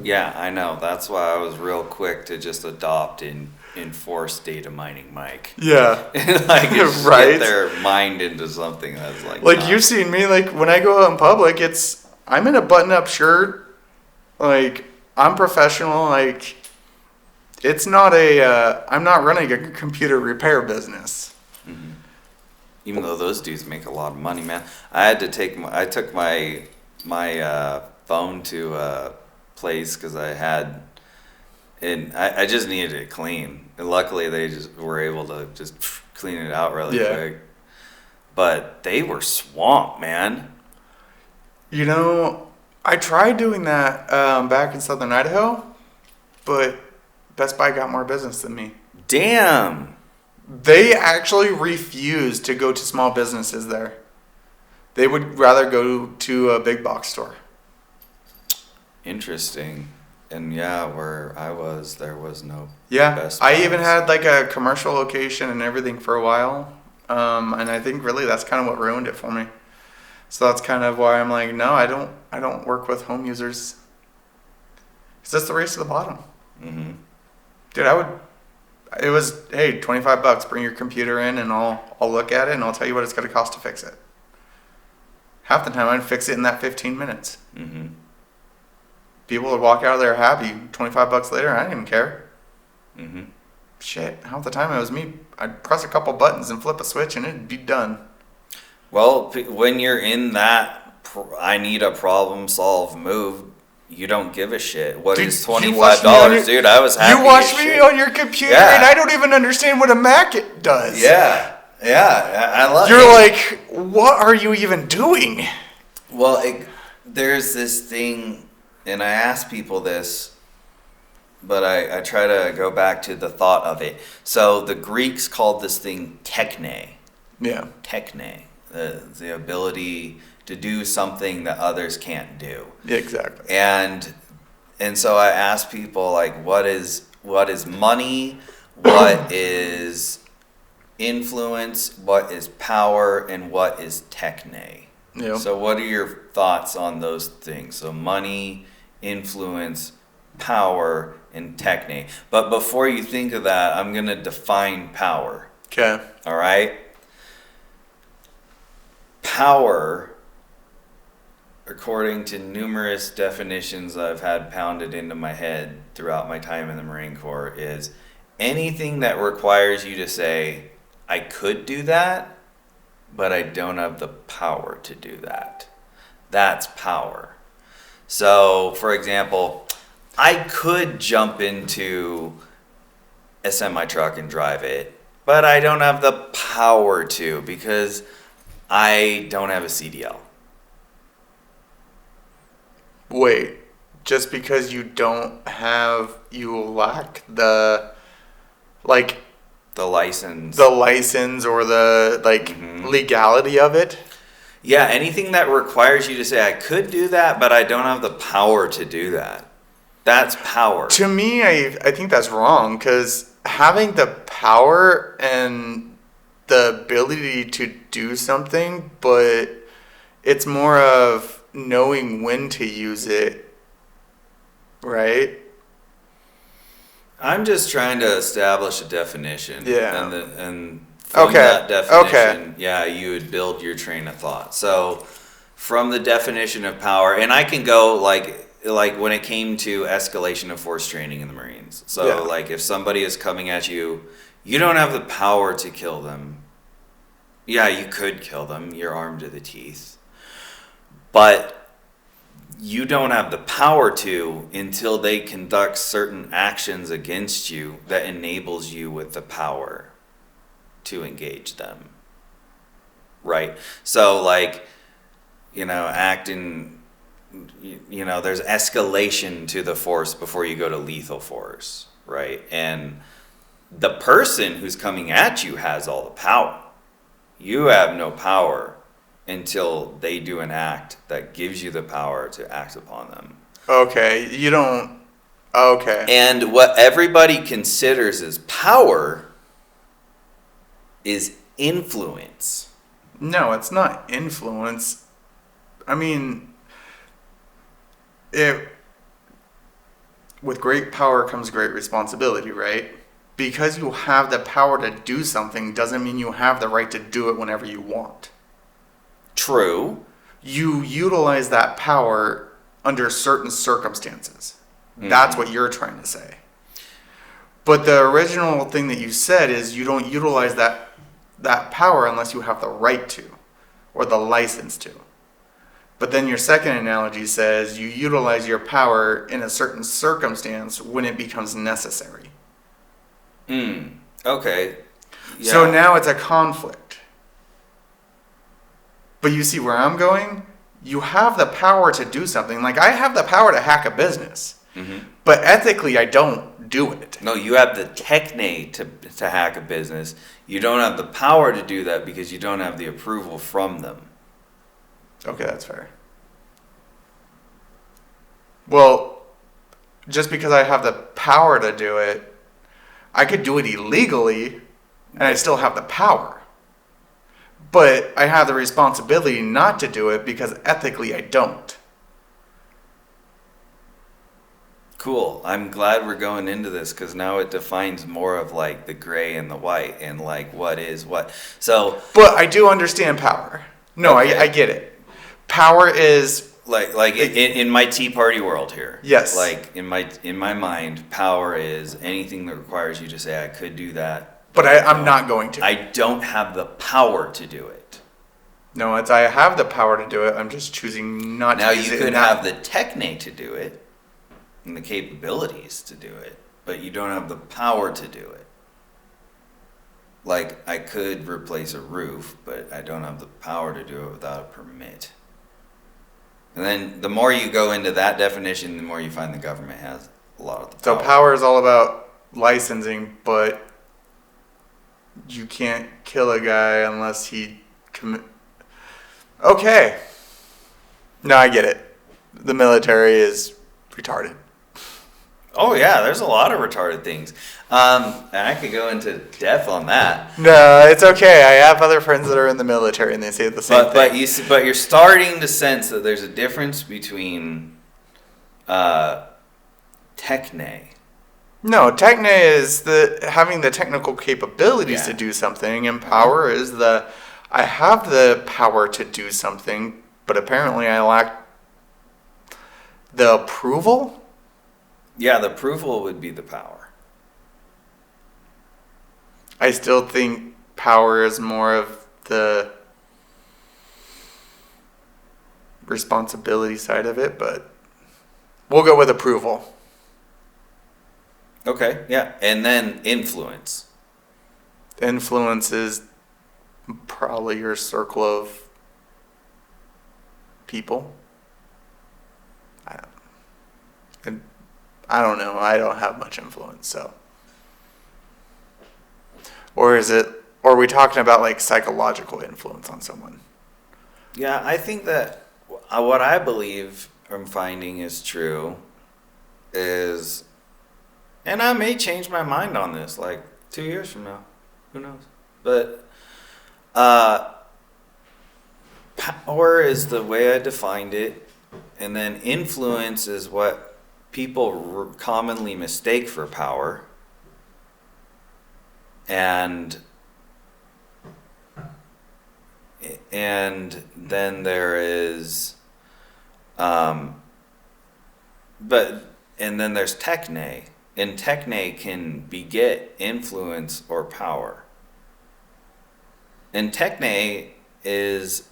Yeah, I know. That's why I was real quick to just adopt and enforce data mining Mike. Yeah. Like, right? Get their mind into something that's like you've seen me, like, when I go out in public, I'm in a button-up shirt. Like, I'm professional. Like, it's not I'm not running a computer repair business. Mm-hmm. Even though those dudes make a lot of money, man. I took my phone to a place because I just needed it clean. And luckily they just were able to just clean it out really quick. But they were swamped, man. You know, I tried doing that back in Southern Idaho, but Best Buy got more business than me. Damn. They actually refused to go to small businesses there. They would rather go to a big box store. Interesting. And yeah, where I was, there was no Best Buy. I even had like a commercial location and everything for a while. And I think really that's kind of what ruined it for me. So that's kind of why I'm like, no, I don't work with home users. Because that's the race to the bottom. Mm-hmm. Dude, it was, hey, $25, bring your computer in and I'll look at it and I'll tell you what it's going to cost to fix it. Half the time I'd fix it in that 15 minutes. Mm-hmm. People would walk out of there happy. $25 later, I didn't even care. Mm-hmm. Shit, half the time it was me. I'd press a couple buttons and flip a switch and it'd be done. Well, when you're in that I need a problem solved move, you don't give a shit. What dude, is $25, dude? I was happy. You watch me on your computer, and I don't even understand what a Mac does. Yeah, I love it. You're like, what are you even doing? Well, there's this thing, and I ask people this, but I try to go back to the thought of it. So the Greeks called this thing techne. Yeah. Techne, the ability to do something that others can't do. Yeah, exactly. And so I ask people, like, what is money, what is influence, what is power, and what is techne? Yep. So what are your thoughts on those things? So money, influence, power, and techne. But before you think of that, I'm going to define power. Okay. All right? Power, according to numerous definitions I've had pounded into my head throughout my time in the Marine Corps, is anything that requires you to say, I could do that, but I don't have the power to do that. That's power. So, for example, I could jump into a semi-truck and drive it, but I don't have the power to because I don't have a CDL. Wait, just because you lack the, like, The license. the license or the, like, legality of it? Yeah, anything that requires you to say, I could do that, but I don't have the power to do that. That's power. To me, I think that's wrong, because having the power and the ability to do something, but it's more of knowing when to use it, right? I'm just trying to establish a definition. Yeah. And from Okay. that definition, Okay. yeah, you would build your train of thought. So from the definition of power, and I can go like when it came to escalation of force training in the Marines. So Yeah. like if somebody is coming at you, you don't have the power to kill them. Yeah, you could kill them. You're armed to the teeth. But you don't have the power to until they conduct certain actions against you that enables you with the power to engage them. Right? So like, acting, there's escalation to the force before you go to lethal force, right? And the person who's coming at you has all the power. You have no power until they do an act that gives you the power to act upon them. Okay, you don't... Okay. And what everybody considers as power is influence. No, it's not influence. I mean, with great power comes great responsibility, right? Because you have the power to do something doesn't mean you have the right to do it whenever you want. True. You utilize that power under certain circumstances. That's what you're trying to say. But the original thing that you said is you don't utilize that power unless you have the right to or the license to. But then your second analogy says you utilize your power in a certain circumstance when it becomes necessary. Okay. Yeah. So now it's a conflict. But you see where I'm going? You have the power to do something. Like, I have the power to hack a business. But ethically, I don't do it. No, you have the techne to hack a business. You don't have the power to do that because you don't have the approval from them. Okay, that's fair. Well, just because I have the power to do it, I could do it illegally, and I still have the power. But I have the responsibility not to do it because ethically I don't. Cool. I'm glad we're going into this because now it defines more of like the gray and the white and like what is what. So, but I do understand power. No, okay. I get it. Power is like in my Tea Party world here. Yes. Like in my mind, power is anything that requires you to say I could do that. But I'm not going to. I don't have the power to do it. No, it's I have the power to do it. I'm just choosing not now to use it. Now you could have the techne to do it and the capabilities to do it, but you don't have the power to do it. Like, I could replace a roof, but I don't have the power to do it without a permit. And then the more you go into that definition, the more you find the government has a lot of the power. So power is all about licensing, but you can't kill a guy unless he Okay. No, I get it. The military is retarded. Oh yeah, there's a lot of retarded things. And I could go into depth on that. No, it's okay. I have other friends that are in the military and they say the same thing. But you're starting to sense that there's a difference between techne No, techne is having the technical capabilities to Yeah. do something, and power is I have the power to do something, but apparently I lack the approval. Yeah, the approval would be the power. I still think power is more of the responsibility side of it, but we'll go with approval. Okay, yeah. And then influence. Influence is probably your circle of people. I don't, I don't know. I don't have much influence, so. Or are we talking about like psychological influence on someone? Yeah, I think that what I believe I'm finding is true is, and I may change my mind on this like 2 years from now. Who knows? But power is the way I defined it, and then influence is what people commonly mistake for power. And then there is and then there's techne, and techne can beget influence or power. And techne is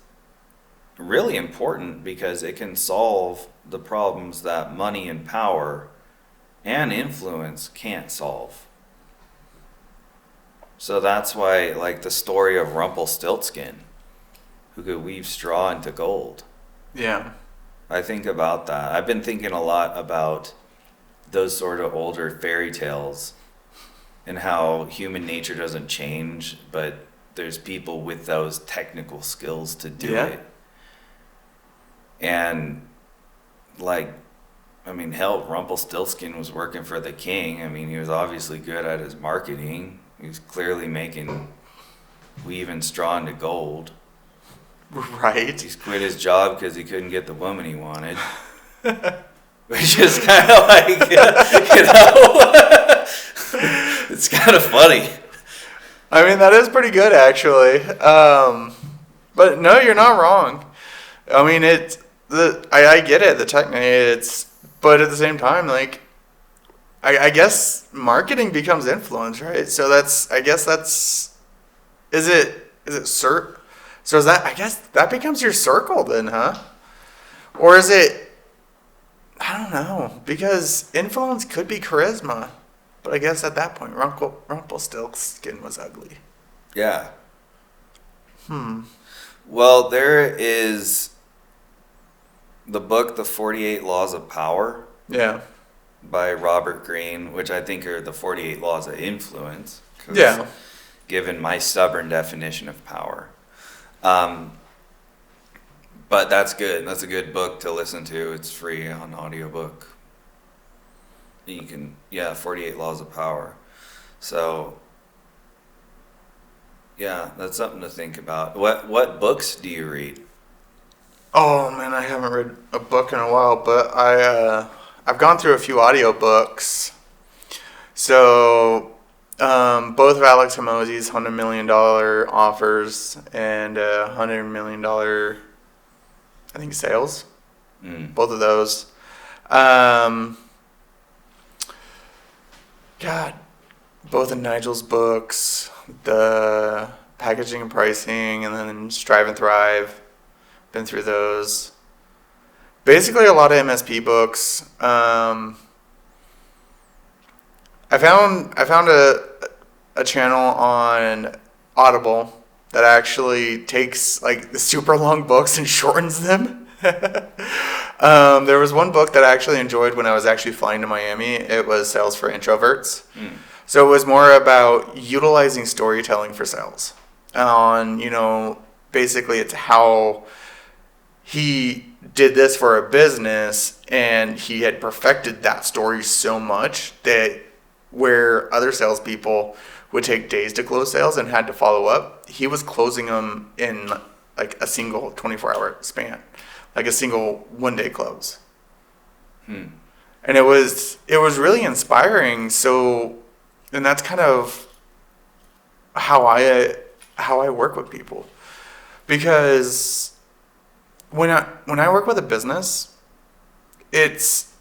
really important because it can solve the problems that money and power and influence can't solve. So that's why, like, the story of Rumpelstiltskin, who could weave straw into gold. Yeah. I think about that. I've been thinking a lot about those sort of older fairy tales and how human nature doesn't change, but there's people with those technical skills to do it. And, like, I mean, hell, Rumpelstiltskin was working for the king. I mean, he was obviously good at his marketing. He was clearly weaving straw into gold. Right. He's quit his job because he couldn't get the woman he wanted. Which is kind of like, it's kind of funny. I mean, that is pretty good, actually. But no, you're not wrong. I mean, I get it, the technique, but at the same time, like, I guess marketing becomes influence, right? So is it cert? So is that, I guess that becomes your circle then, huh? Or is it, I don't know, because influence could be charisma, but I guess at that point, Rumpelstiltskin was ugly. Yeah. Well, there is the book, The 48 Laws of Power. Yeah. By Robert Greene, which I think are the 48 laws of influence. Yeah. Given my stubborn definition of power. But that's good. That's a good book to listen to. It's free on audiobook. You can, 48 Laws of Power. So, yeah, that's something to think about. What books do you read? Oh man, I haven't read a book in a while, but I've gone through a few audiobooks. So, both of Alex Hormozy's $100 million offers and $100 million, I think, sales. Both of those. God, both of Nigel's books, the Packaging and Pricing, and then Strive and Thrive. Been through those. Basically, a lot of MSP books. I found a channel on Audible that actually takes like the super long books and shortens them. There was one book that I actually enjoyed when I was actually flying to Miami. It was Sales for Introverts. So it was more about utilizing storytelling for sales. Basically it's how he did this for a business, and he had perfected that story so much that where other salespeople would take days to close sales and had to follow up, he was closing them in like a single 24-hour span, like a single one-day close. And it was really inspiring. So, and that's kind of how I work with people, because when I work with a business, it's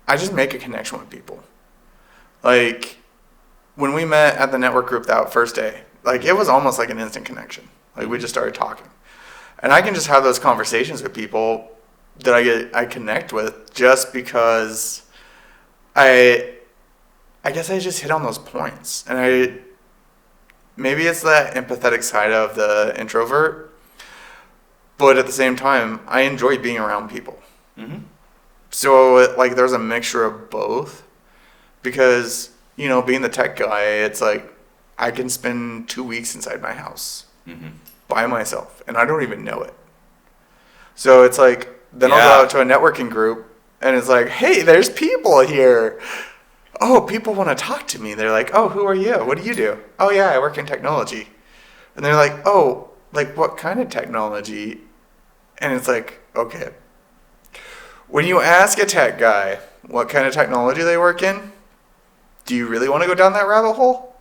I just make a connection with people. Like when we met at the network group that first day, like it was almost like an instant connection. Like we just started talking, and I can just have those conversations with people that I connect with just because I guess I just hit on those points, and maybe it's that empathetic side of the introvert, but at the same time, I enjoy being around people. Mm-hmm. So like, there's a mixture of both, because being the tech guy, it's like I can spend 2 weeks inside my house Mm-hmm. by myself, and I don't even know it. So it's like then I'll go out to a networking group, and it's like, hey, there's people here. Oh, people want to talk to me. They're like, oh, who are you? What do you do? Oh, yeah, I work in technology. And they're like, oh, like what kind of technology? And it's like, okay. When you ask a tech guy what kind of technology they work in, do you really want to go down that rabbit hole?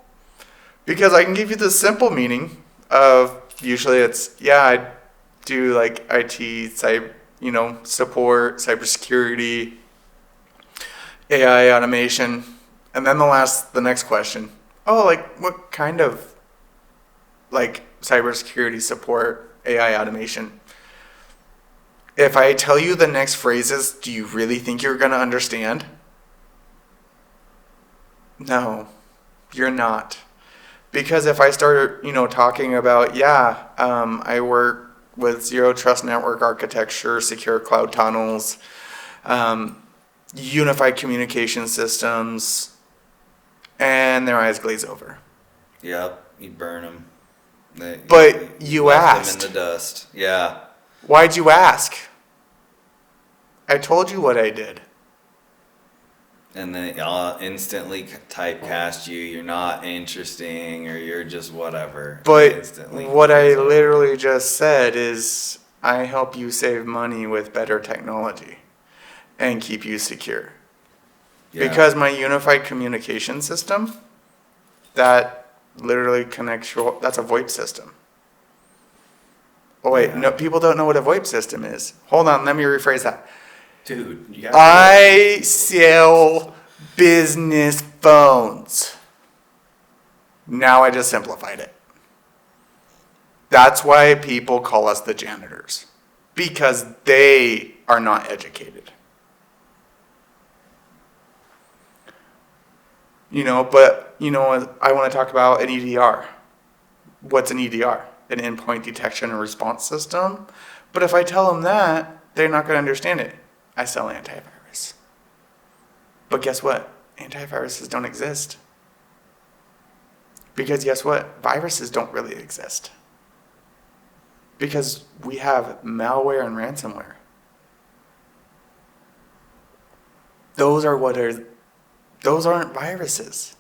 Because I can give you the simple meaning of, usually it's, yeah, I do like IT, support, cybersecurity, AI automation. And then the next question, oh, like what kind of like cybersecurity support, AI automation? If I tell you the next phrases, do you really think you're going to understand? No, you're not. Because if I start, talking about, I work with zero trust network architecture, secure cloud tunnels, unified communication systems, and their eyes glaze over. Yep, you burn them. But you asked. Them in the dust. Yeah. Why'd you ask? I told you what I did. And then I'll instantly typecast you. You're not interesting, or you're just whatever. But what I literally just said is, I help you save money with better technology and keep you secure. Yeah. Because my unified communication system, that literally connects that's a VoIP system. Oh wait, no, people don't know what a VoIP system is. Hold on, let me rephrase that. Dude, I sell business phones. Now I just simplified it. That's why people call us the janitors. Because they are not educated. But I want to talk about an EDR. What's an EDR? An endpoint detection and response system. But if I tell them that, they're not going to understand it. I sell antivirus. But guess what? Antiviruses don't exist. Because guess what? Viruses don't really exist. Because we have malware and ransomware. Those aren't viruses.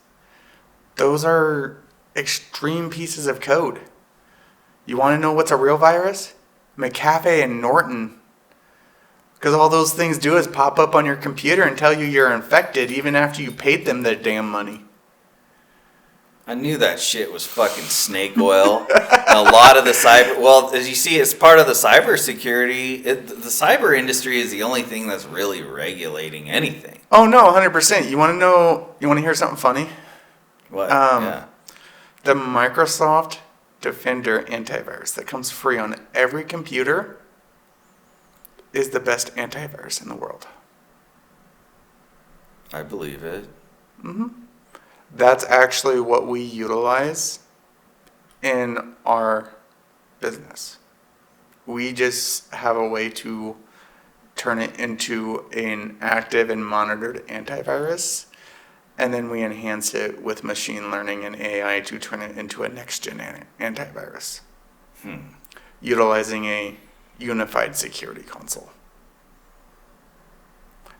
Those are extreme pieces of code. You want to know what's a real virus? McAfee and Norton. Because all those things do is pop up on your computer and tell you you're infected even after you paid them their damn money. I knew that shit was fucking snake oil. A lot of the as you see, it's part of the cybersecurity. The cyber industry is the only thing that's really regulating anything. Oh no, 100%. You want to hear something funny? What? The Microsoft Defender antivirus that comes free on every computer is the best antivirus in the world. I believe it. Mm-hmm. That's actually what we utilize in our business. We just have a way to turn it into an active and monitored antivirus, and then we enhance it with machine learning and AI to turn it into a next-gen antivirus, utilizing a unified security console.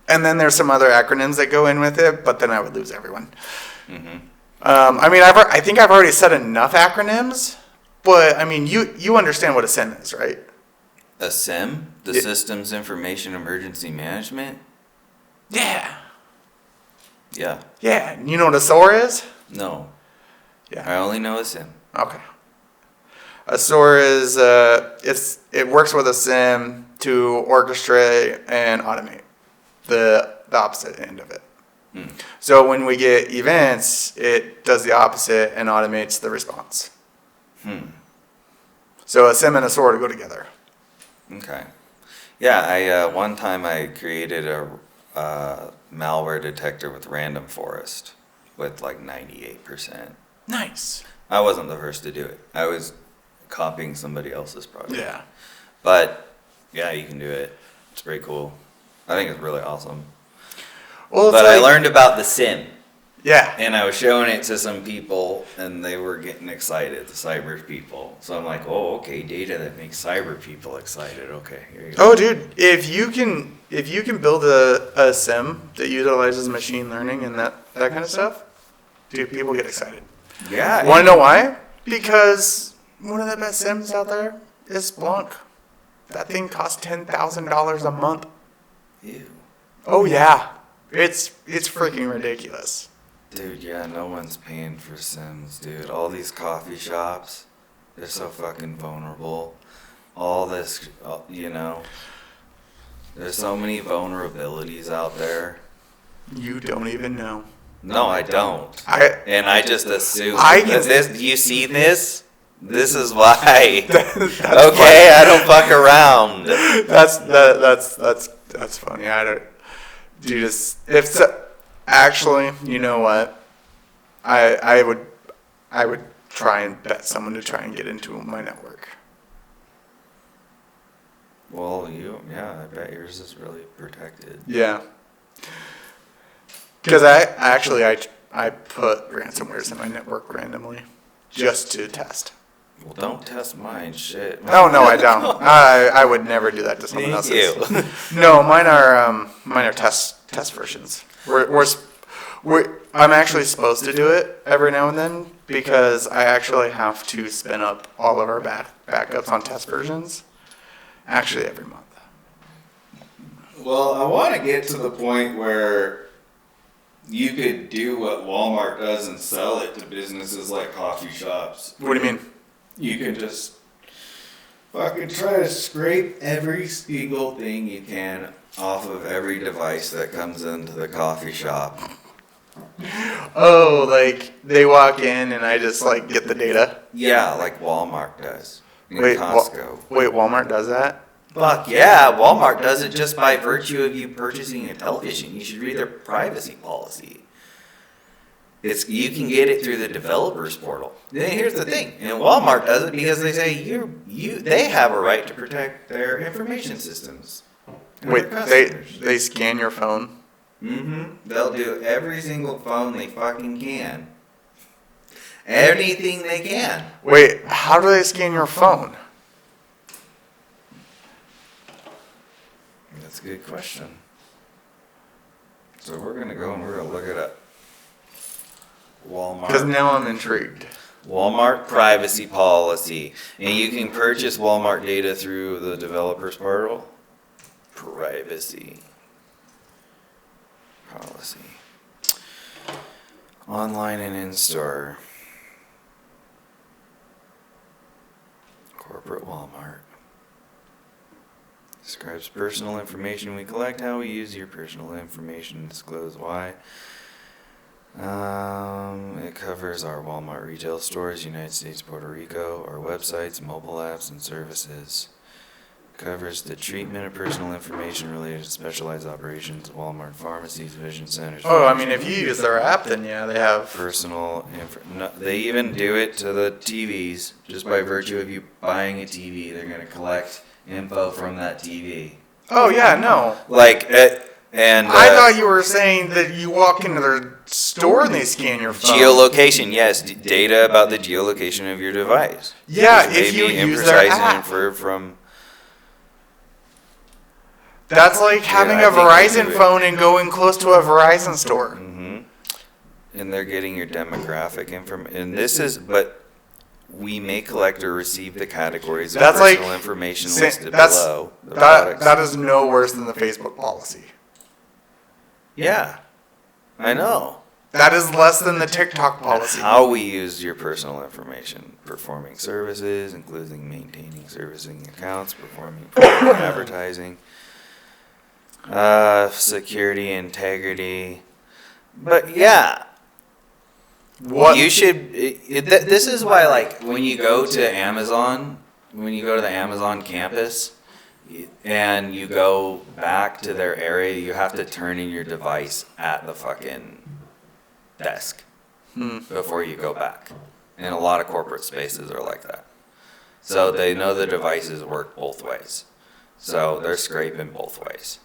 And then there's some other acronyms that go in with it, but then I would lose everyone. Mm-hmm. I think I've already said enough acronyms, but you understand what a SIM is, right? A SIM? The Systems Information Emergency Management? Yeah. Yeah. Yeah. You know what a SOAR is? No. Yeah. I only know a SIM. Okay. A SOAR is it works with a SIM to orchestrate and automate the opposite end of it. Hmm. So when we get events, it does the opposite and automates the response. So a SIM and a SOAR go together. Okay. Yeah, I one time I created a malware detector with random forest with like 98%. Nice. I wasn't the first to do it. I was copying somebody else's project. Yeah. But yeah, you can do it. It's pretty cool. I think it's really awesome. Well, But I learned about the SIM. Yeah. And I was showing it to some people, and they were getting excited, the cyber people. So I'm like, oh, okay, data that makes cyber people excited. Okay, here you go. Oh, dude, if you can build a SIM that utilizes machine learning and that kind of stuff, dude, people get excited. Yeah. Want to know why? Because one of the best SIMs out there is Splunk. That thing costs $10,000 a month. Ew. Oh yeah, it's freaking ridiculous. Dude, yeah, no one's paying for Sims, dude. All these coffee shops, they're so fucking vulnerable. All this, there's so many vulnerabilities out there. You don't even know. No, I don't. I just assume. You see this? This is why. Okay, I don't fuck around. That's funny. I don't. Do just if so, actually, you know what? I would try and bet someone to try and get into my network. Well, I bet yours is really protected. Yeah. Because I put ransomwares in my network randomly, just to test. Well, don't test mine, shit. Oh no, I don't. I would never do that to someone else's. You. No, mine are test versions. I'm actually supposed to do it every now and then because I actually have to spin up all of our backups on test versions. Actually, every month. Well, I want to get to the point where you could do what Walmart does and sell it to businesses like coffee shops. What do you mean? You can just fucking try to scrape every single thing you can Off of every device that comes into the coffee shop. Oh, like they walk in and I just like get the data. Yeah, like Walmart does. And Wait, Costco. Walmart does that? Fuck yeah, Walmart does it just by virtue of you purchasing a television. You should read their privacy policy. You can get it through the developers portal. Then here's the thing, and Walmart does it because they say they have a right to protect their information systems. Wait, they scan your phone? Mm-hmm. They'll do every single phone they fucking can. Anything they can. Wait, how do they scan your phone? That's a good question. So we're going to go and we're going to look it up. Walmart. Because now I'm intrigued. Walmart privacy policy. And you can purchase Walmart data through the developers portal. Privacy policy. Online and in-store. Corporate Walmart. Describes personal information we collect, how we use your personal information, disclose why. It covers our Walmart retail stores, United States, Puerto Rico, our websites, mobile apps, and services. Covers the treatment of personal information related to specialized operations, Walmart pharmacies, vision centers. Oh, I mean, if you use their app, then yeah, they have Personal info. They even do it to the TVs. Just by virtue of you buying a TV, they're going to collect info from that TV. Oh yeah, no. I thought you were saying that you walk into their store and they scan your phone. Geolocation, yes, data about the geolocation of your device. Yeah, This if may you be use their imprecise and app. inferred from. That's like having I a think they Verizon do it. phone and going close to a Verizon store. Mm-hmm. And they're getting your demographic information. And but we may collect or receive the categories of That's personal like- information Say- listed that's- below. The products. That is no worse than the Facebook policy. Yeah, I know. That is less than the TikTok policy. How we use your personal information. Performing services, including maintaining servicing accounts, performing advertising, security, integrity. But yeah. What? You should. This is why, like, when you go to Amazon, when you go to the Amazon campus, and you go back to their area, you have to turn in your device at the fucking desk before you go back. And a lot of corporate spaces are like that. So they know the devices work both ways. So they're scraping both ways.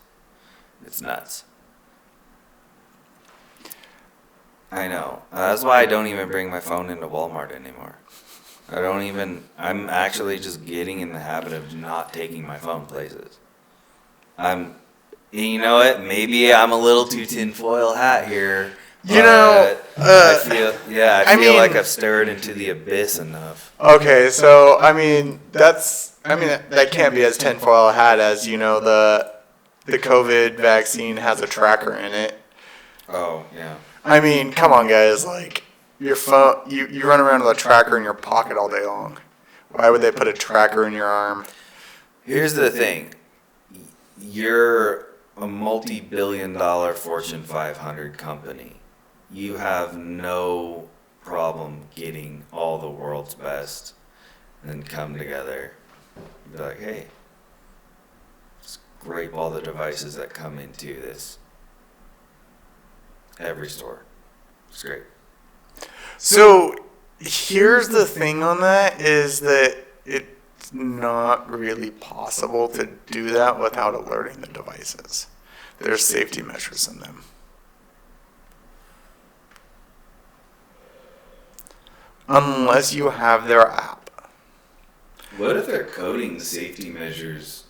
It's nuts. I know. That's why I don't even bring my phone into Walmart anymore. I'm actually just getting in the habit of not taking my phone places. You know what? Maybe I'm a little too tinfoil hat here. You know, I feel like I've stared into the abyss enough. Okay, so that can't be as tinfoil hat as, you know, the COVID vaccine has a tracker in it. Oh, yeah. I mean, come on, guys. Like, your phone, you run around with a tracker in your pocket all day long. Why would they put a tracker in your arm? Here's the thing. You're a multi-billion-dollar Fortune 500 company. You have no problem getting all the world's best and come together and be like, hey, scrape all the devices that come into this. Every store. Scrape. So here's the thing on that is that it's not really possible to do that without alerting the devices. There's safety measures in them. Unless you have their app. What if they're coding the safety measures?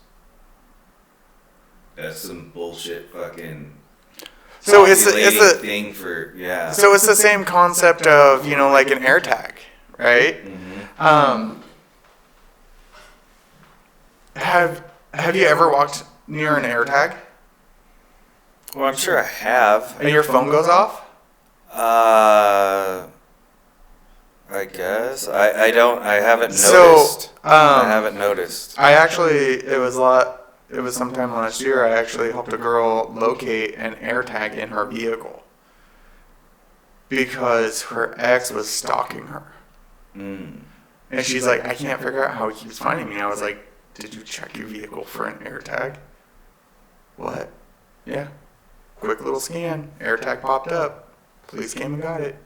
That's some bullshit fucking. So it's a thing for So it's the same concept of, you know, like an AirTag, right? Mm-hmm. Have you ever walked near an AirTag Well, I'm sure I have. and your phone goes off? I guess. I haven't noticed. So, I haven't noticed. it was sometime last year, I actually helped a girl locate an AirTag in her vehicle because her ex was stalking her. Mm. And she's like, I can't figure out how he keeps finding me. I was like, did you check your vehicle for an AirTag? What? Yeah. Quick little scan. AirTag popped up. Police came and got it.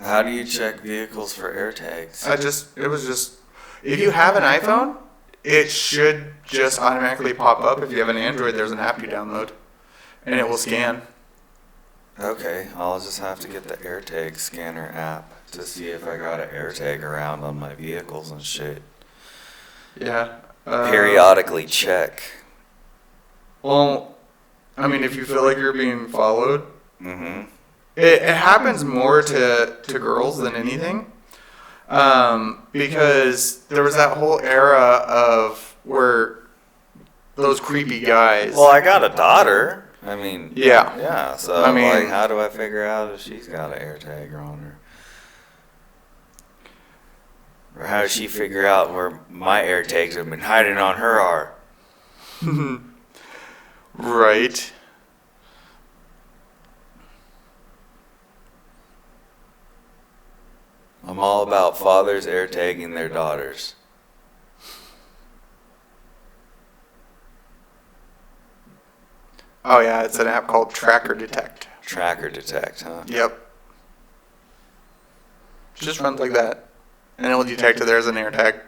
How do you check vehicles for AirTags? If you have an iPhone, it should just automatically pop up. If you have an Android, there's an app you download, and it will scan. Okay, I'll just have to get the AirTag scanner app to see if I got an AirTag around on my vehicles and shit. Yeah. Periodically check. Well, I mean, if you feel like you're being followed, Mm-hmm. it happens more to girls than anything. Because there was that whole era of where those creepy guys. Well, I got a daughter. I mean. Yeah. Yeah. So I mean, like, how do I figure out if she's got an AirTag on her? Or how does she figure out where my AirTags have been hiding on her are? Right. I'm all about fathers AirTagging their daughters. Oh yeah, it's an app called Tracker Detect. Tracker Detect, huh? Yep. Just runs like that, and it will detect if there's an AirTag.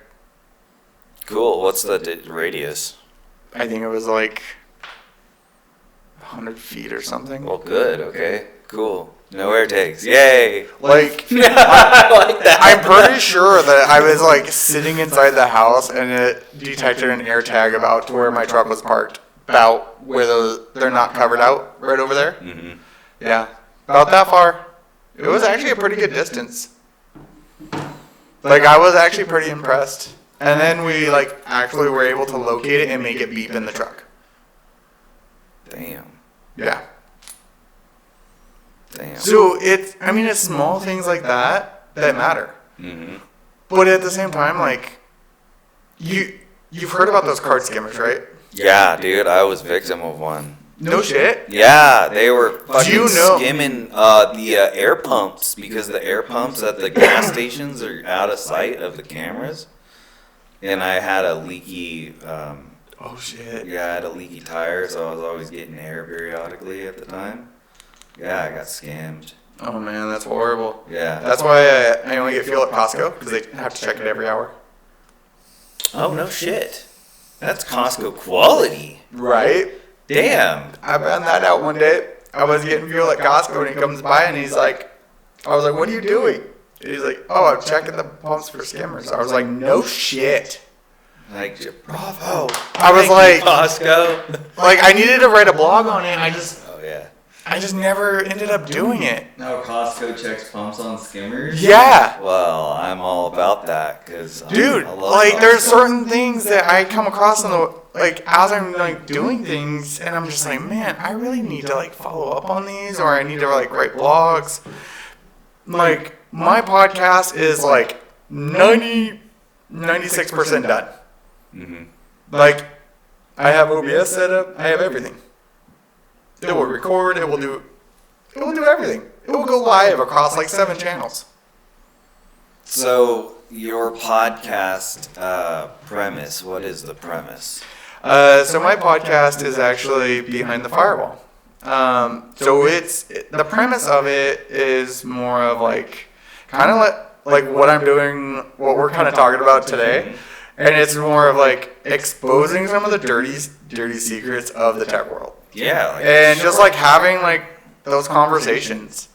Cool. What's the radius? I think it was like 100 feet or something. Well, good. Okay. Cool. No AirTags. Yay. Like, I like that. I'm pretty sure that I was like sitting inside the house and it detected an AirTag about to where my truck was parked, about where they're not covered out, right over there. Mm-hmm. Yeah, about that far. It was actually a pretty good distance. Like, I was actually pretty impressed. And then we like actually were able to locate it and make it beep in the truck. Damn. Yeah. Damn. So it's small things like that matter. Mm-hmm. But at the same time, like, you've heard about those card skimmers, right? Yeah, dude, I was victim of one. No shit. Yeah, they were fucking you know- skimming the air pumps because the air pumps at the gas stations are out of sight of the cameras. And I had a leaky, Oh shit. I had a leaky tire, so I was always getting air periodically at the time. Yeah, I got scammed. Oh man, that's horrible. Yeah. That's why I only get fuel at Costco, because they have to check it every hour. Oh, no shit. That's Costco quality. Right? Damn. I found that out one day. I was getting fuel at Costco, and he comes by, and he's like, I was like, what are you doing? And he's like, oh, I'm checking the pumps for skimmers. I was like, no shit. Like, bravo. I was Thank you, like, Costco. like, I needed to write a blog on it. Oh, yeah. I just never ended up doing it. No, Costco checks pumps on skimmers. Yeah. Well, I'm all about that, because Dude, I love like, there's Costco. certain things that I come across in the, like, as I'm, like, doing things, and I'm just like, man, I really need to, like, follow up on these, or I need to, like, write blogs. Like, my podcast is, like, 96% done. Mm-hmm. Like, I have OBS set up, I have everything. It will record, it will do everything. It will go live across, like, 7 channels. So, your podcast premise, what is the premise? So my podcast is actually Behind the Firewall. So the premise of it is more of like, kind of like what I'm doing, what we're kind of talking about today. And it's more of like exposing some of the dirty secrets of the tech world. Yeah. Like, And just like having like those conversations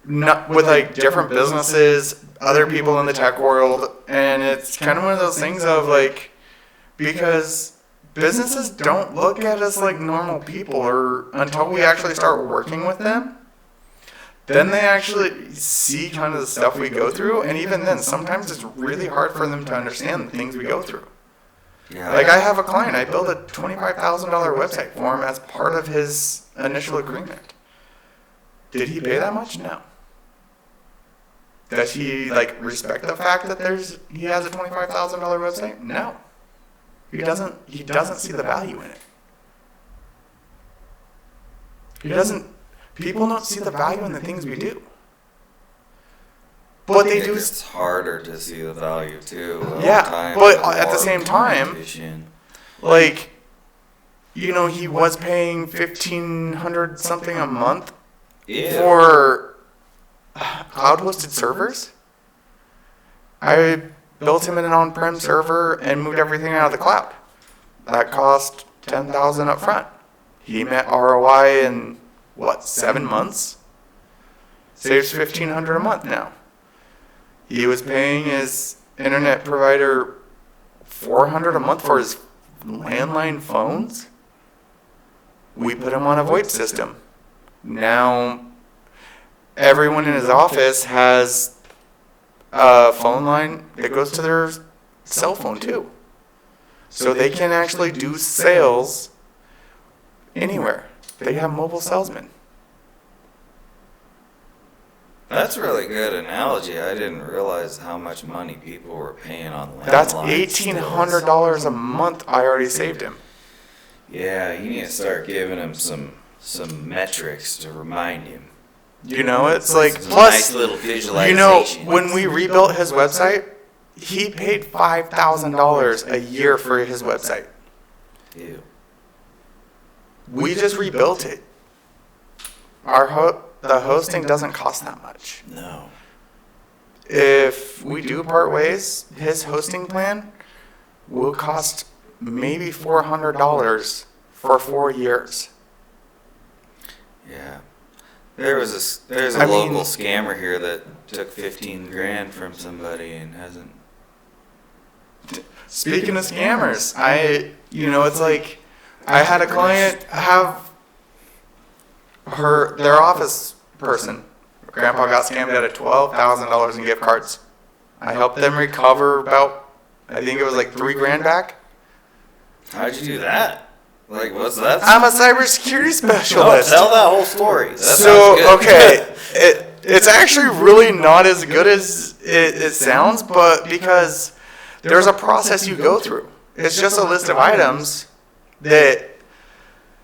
with like different businesses, other people in the tech world. And it's kind of one of those things of like, because businesses don't look at us like normal people, or until we actually start working with them, then they actually see kind of the stuff we go through. And even then, sometimes it's really hard for them to understand the things we go through. Yeah. Like, I have a client, I built a $25,000 website for him as part of his initial agreement. Did he pay that much? No. Does he, like, respect the fact that he has a $25,000 website? No. He doesn't see the value in it. People don't see the value in the things we do. But they do. It's harder to see the value too. Yeah, but at the same time, like, you know, he was paying $1,500 something a month for cloud-hosted servers. I built him an on-prem server and moved everything out of the cloud. That cost $10,000 up front. He met ROI in 7 months? Saves $1,500 a month now. He was paying his internet provider $400 a month for his landline phones. We put him on a VoIP system. Now, everyone in his office has a phone line that goes to their cell phone too. So they can actually do sales anywhere. They have mobile salesmen. That's a really good analogy. I didn't realize how much money people were paying on landlines. That's $1,800 a month I already saved him. Yeah, you need to start giving him some metrics to remind him. You know, it's like, Some plus, nice little visualization. you know, when we rebuilt his website, he paid $5,000 a year for his website. Ew. We just rebuilt it. The hosting doesn't cost that much. No. If we do part ways, his hosting plan will cost maybe $400 for 4 years. Yeah. There's a local scammer here that took 15 grand from somebody and hasn't. Speaking of scammers, it's like, I had a client have their office person. Grandpa got scammed out of $12,000 in gift cards. I helped them recover about, I think it was like $3,000 back. How'd you do that? Like, what's that? I'm a cybersecurity No, specialist. tell that whole story. That sounds So, good. okay, it's actually really not as good as it sounds, but because there's a process you go through. It's just a list of items that,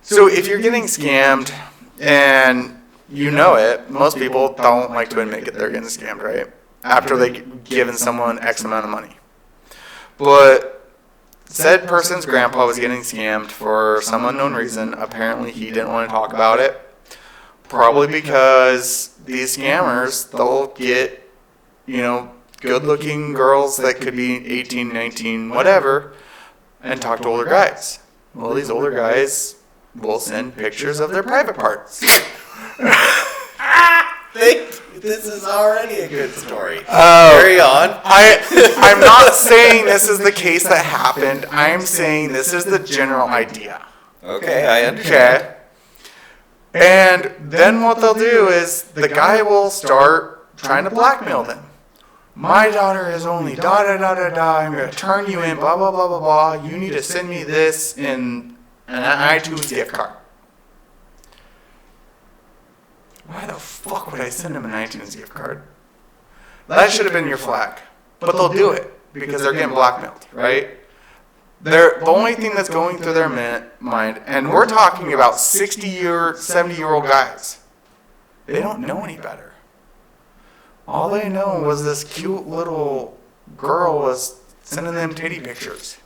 so if you're getting scammed and you know it, most people don't like to admit that they're getting scammed, right? After they've given someone X amount of money. But said person's grandpa was getting scammed for some unknown reason. Apparently he didn't want to talk about it. Probably because these scammers, they'll get, good looking girls that could be 18, 19, whatever, and talk to older guys. Well, these older guys will send pictures of their private parts. This is already a good story. Carry on. I'm not saying this is the case that happened. I'm saying this is the general idea. Okay, I understand. Okay. And then what they'll do is the guy will start trying to blackmail them. My daughter is only da-da-da-da-da. I'm going to turn you in, blah, blah, blah, blah, blah. You need to send me this in an iTunes gift card. Why the fuck would I send him an iTunes gift card? That should have been your flag. But they'll do it because they're getting blackmailed, right? The only thing that's going through their mind, and we're talking about 60-year, 70-year-old guys. They don't know any better. All they know was this cute little girl was sending them titty pictures.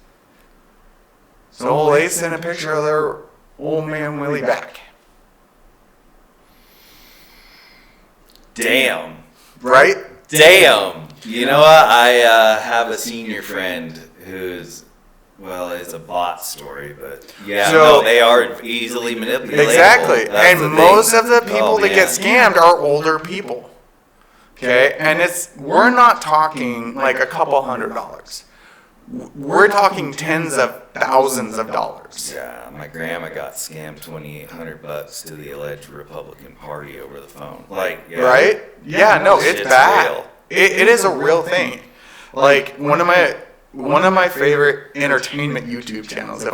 So they sent a picture of their old man Willie back. Damn. Right? Damn. You know what? I have a senior friend who's, well, it's a bot story, but yeah, So- no, they are easily manipulated. Exactly. And most of the people that get scammed are older people. Okay? And we're not talking like a couple $100. We're talking tens of thousands of dollars. Yeah, my grandma got scammed $2,800 to the alleged Republican Party over the phone. Like, yeah, Right? Yeah, no, it's shit's bad. real. It is a real thing. Like one of my favorite entertainment YouTube channels,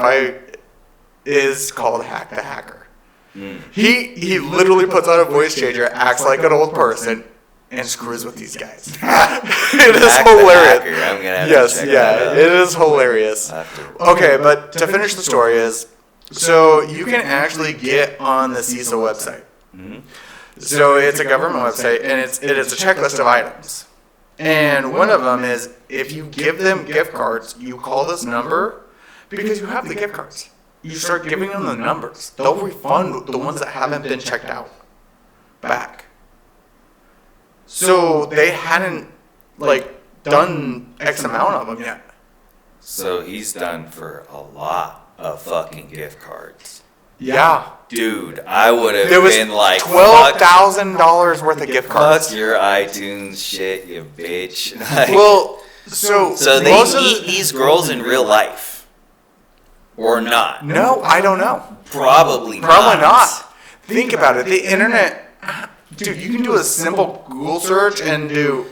is called Hack the Hacker. He literally puts on a voice changer, acts like an old person, and screws with these guys. It is Hack the hilarious. Hacker. I'm gonna have Yes, to check yeah, that out. it is hilarious. I'll have to- Okay, but to finish the story is, so you can actually get on the CISA website. So it's a government website, and it is a checklist of items. And one of them is, if you give them gift cards, you call this number, because you have the gift cards. You start giving them the numbers. They'll refund the ones that haven't been checked out back. So they hadn't, done X amount of them yet. So he's done for a lot of fucking gift cards. Yeah. Dude, I would have There was been like, $12,000 worth of gift fuck cards. your iTunes shit, you bitch. Like, Well, so they most of eat these girls in real life. Or not. No, I don't know. Probably not. Think about it. The internet, dude, you can do a simple Google search and do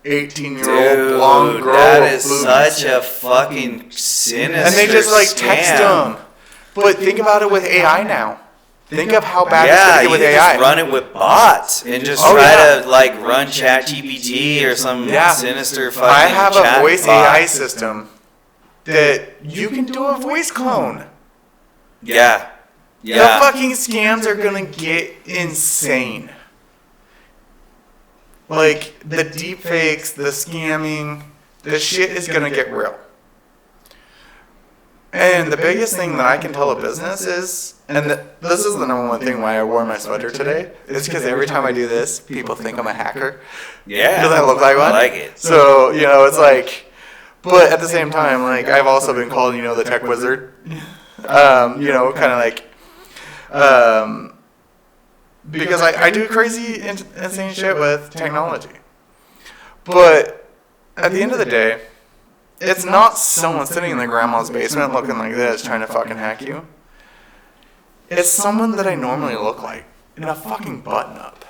18-year-old blonde girl that with is boobies. such a fucking sinister And they just text scam. them. But think about it with AI now. Think of how bad Yeah, it's you going to can get with just AI. run it with bots and just Oh, try yeah. to run ChatGPT or some sinister fucking I have chat a voice bot. AI system that you can do a voice clone. Yeah. The Yeah. fucking scams are gonna get insane. Like, the deepfakes, the scamming, the shit is gonna get real. And the biggest thing that I can tell a business is, and this is the number one thing why I wore my sweater today, is because every time I do this, people think I'm a hacker. Yeah. Does that look like one? I like it. So, it's like, but at the same time, I've also been called, the tech wizard. Because I do crazy, insane shit with technology. But at the end of the day, it's not someone sitting in their grandma's basement looking like this trying to fucking hack you. It's someone that I normally look like in a fucking button-up,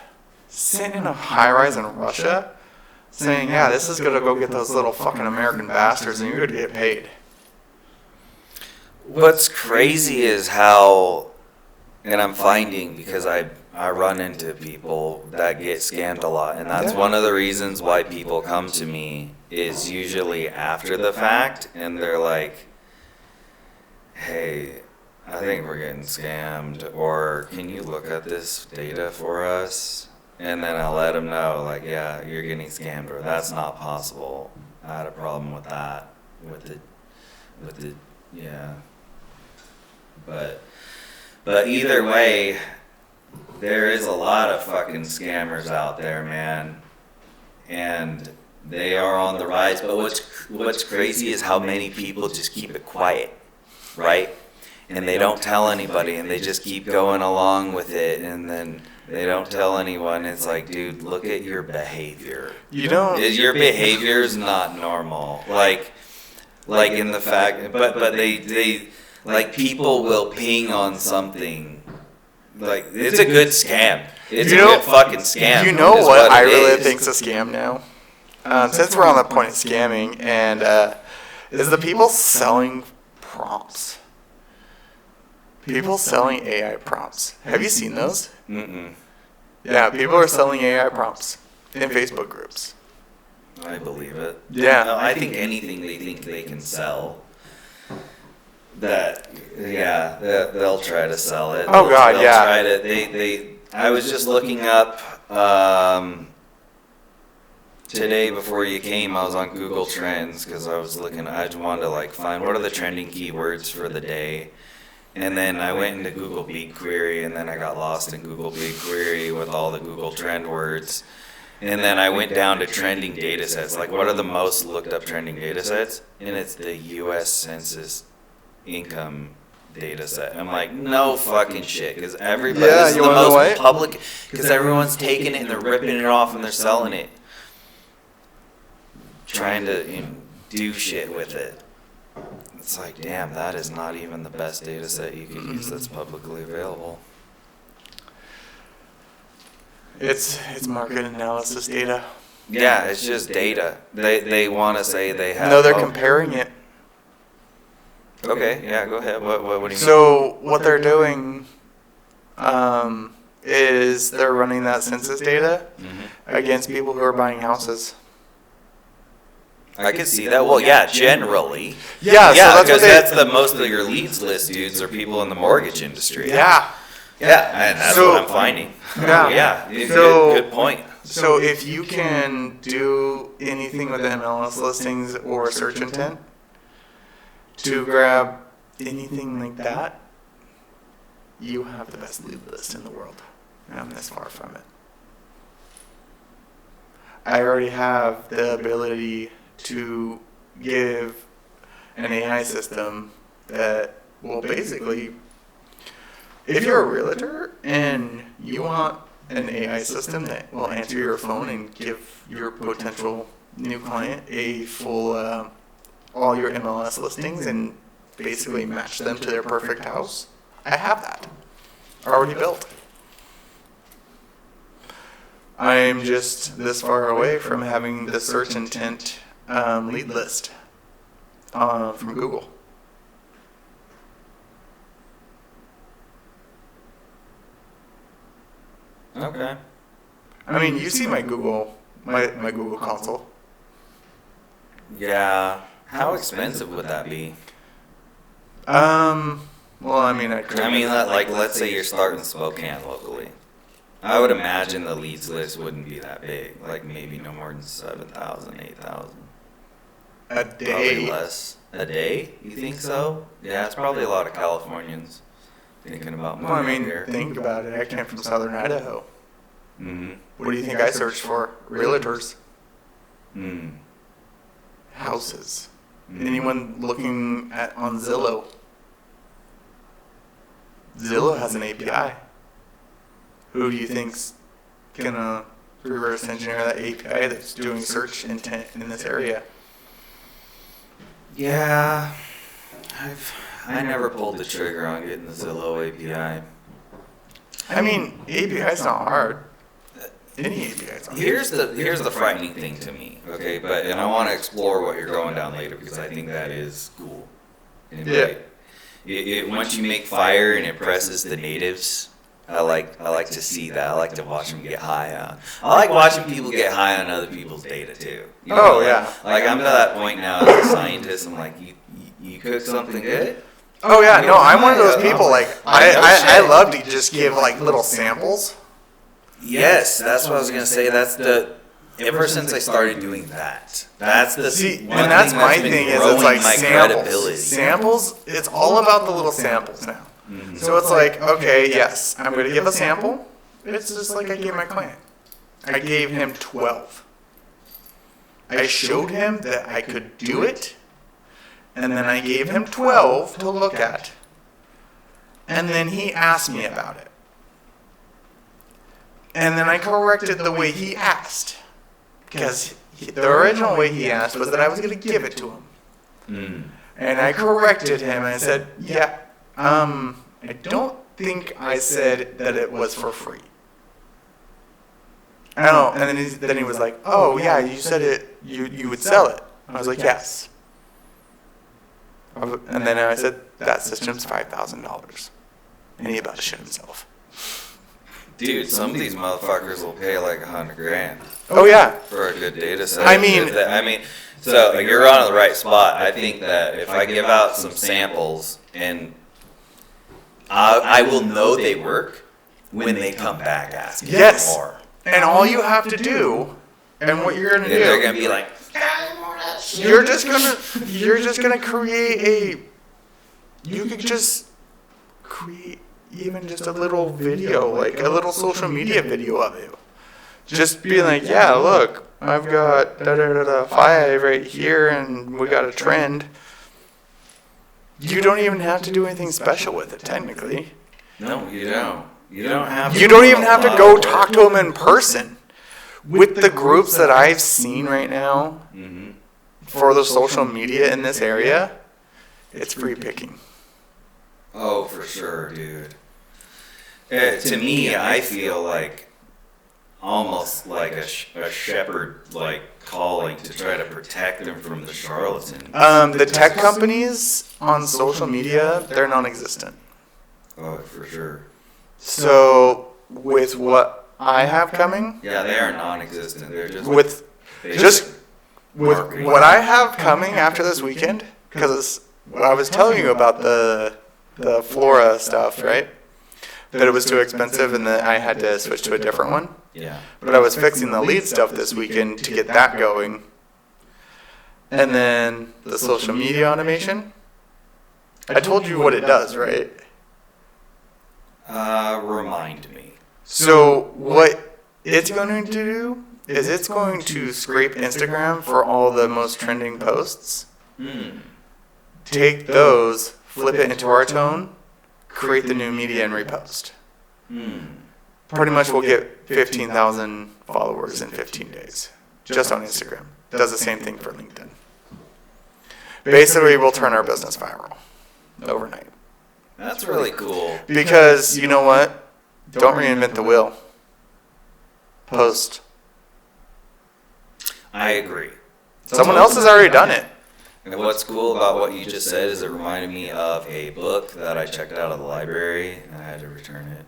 sitting in a high-rise in Russia, saying, yeah, this is going to go get those little fucking American bastards and you're going to get paid. What's crazy is how, and I'm finding because I run into people that get scammed a lot, and that's one of the reasons why people come to me is usually after the fact, and they're like, hey, I think we're getting scammed, or can you look at this data for us? And then I'll let them know, like, yeah, you're getting scammed, or that's not possible. I had a problem with that, with the, yeah. But either way, there is a lot of fucking scammers out there, man, and they are on the rise. But what's crazy is how many people just keep it quiet, right? And they don't tell anybody, and they just keep going along with it, and then they don't tell anyone. It's like, dude, look at your behavior. Your behavior is not normal. Like in the fact, but they like people will ping on something. Like, it's a good scam. It's a good fucking scam. You know what I really think's a scam now? Since we're on the point of scamming, and is the people selling prompts. People selling AI prompts. Have you seen those? Mm-mm. Yeah, people are selling AI prompts in Facebook groups. I believe it. Yeah. No, I think anything they think they can sell, they'll try to sell it. Oh, God, they'll yeah. Try to, I was just looking up today before you came. I was on Google Trends because I just wanted to like find what are the trending keywords for the day. And then I went into Google BigQuery, and then I got lost in Google BigQuery with all the Google trend words. And then I went down to trending data sets, like what are the most looked up trending data sets? And it's the U.S. Census income data set. I'm like, no fucking shit, because everybody, this is the most public, because everyone's taking it and they're ripping it off and they're selling it. Trying to do shit with it. It's like, damn, that is not even the best data set you could use that's publicly available. It's market analysis data. Yeah, it's just data. They want to say they have. No, they're comparing it. Okay, yeah, go ahead. What do you mean? So what they're doing is they're running that census data against people who are buying houses. I could see that. Well, yeah, generally. Yeah, so that's the most of your leads list dudes are people in the mortgage industry. Yeah. Yeah, and that's what I'm finding. Yeah. Good point. So if you can do anything with MLS listings or search intent to grab anything like that, you have the best lead list in the world. And I'm this far from it. I already have the ability to give an AI system that will basically, if you're a realtor and you want an AI system that will answer your phone and give your potential new client a full, all your MLS listings and basically match them to their perfect house, I have that already built. I'm just this far away from having the search intent lead list from Google. Okay. I mean, you see my Google console. Yeah. How expensive would that be? Well, I mean, like, let's say you're starting Spokane locally. I would imagine the leads list wouldn't be that big. Like, maybe no more than 7,000, 8,000. a day. Probably less. A day? You think so? Yeah, it's probably a lot of Californians thinking about moving Well, I mean, here. think about it. I came from southern Idaho. Mm-hmm. What do you think I searched for? Realtors. Mm. Houses. Mm. Anyone looking on Zillow? Zillow has an API. Who do you think's gonna reverse engineer that API that's doing search intent in this area? Yeah, I never pulled the trigger on getting the Zillow API. I mean, API's not hard. Any API's not hard. Here's the frightening thing to me, okay? And I want to explore what you're going down later because I think that is cool. Yeah. Once you make fire and it presses the natives, I like to see that. I like to watch them get high on. I like watching people get high on other people's data too. You know, like I'm to that point now as a scientist. I'm like, you cook something good? Oh yeah, no, I'm one of those people. Like I love to just give like little samples. Yes, that's what I was gonna say. That's the ever since I started doing that. That's the and that's my thing is it's like samples. Samples. It's all about the little samples now. Mm-hmm. So it's like, okay, yes, I'm going to give a sample. It's just like I gave my client. I gave him 12. I showed him that I could do it, and then I gave him 12 to look at. And then he asked me about it. And then I corrected the way he asked. Because the original way he asked was that I was going to give it to him. Mm. And I corrected him and I said, yeah, I don't think I said that it was for free. I don't know. And then he was like, oh yeah, you said it, you would sell it. I was like, yes. And then I said, that system's $5,000. And he about to shit himself. Dude, some of these motherfuckers will pay like $100,000. Oh yeah. For a good data set. I mean, so you're on the right spot. I think that if I give out some samples and I will know they work when they come back asking for more. And all you have to do, and what you're gonna do, they're gonna be like, you're just gonna create you could just create even just a little video, like a little social media video of it. Just be like, yeah, look, I've got 5 right here, and we got a trend. You don't even have to do anything special with it, technically. No, you don't. You don't have to. You don't even have to go talk to them in person. With the groups that I've seen right now for the social media in this area, it's free picking. Oh, for sure, dude. To me, I feel like almost like a shepherd, like calling to try to protect them from the charlatans. The tech companies on social media, they're non-existent. Oh, for sure. So with what I have coming, yeah, they are non-existent. They're just with what I have coming after this weekend, because I was telling you about the Flora stuff, right? That it was too expensive and that I had to switch to a different one. Yeah. But I was fixing the lead stuff this weekend to get that going. And then the social media automation. I told you what it does, right? Remind me. So what it's going to do is it's going to scrape Instagram for all the most trending posts. Take those, flip it into our tone, create the new media and repost. Pretty much we'll get 15,000 followers in 15 days, just on Instagram. Does the same thing for LinkedIn. Basically, we'll turn our business viral overnight. That's really cool. Because, you know what? Don't reinvent the wheel. Post. I agree. Someone else has already done it. And what's cool about what you just said is it reminded me of a book that I checked out of the library, and I had to return it.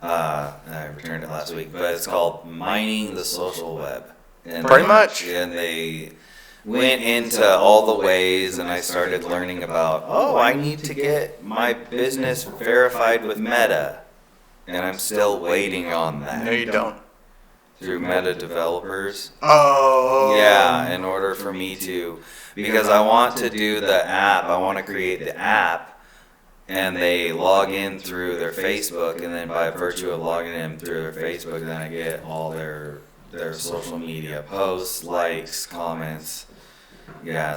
I returned it last week, but it's called Mining the Social Web. And pretty much. And they went into all the ways, and I started learning about, I need to get my business verified with Meta, and I'm still waiting on that. No, you don't. Through Meta developers. Oh. Yeah, in order for me to, because I want to do the app, I want to create the app, and they log in through their Facebook, and then by virtue of logging in through their Facebook, then I get all their social media posts, likes, comments,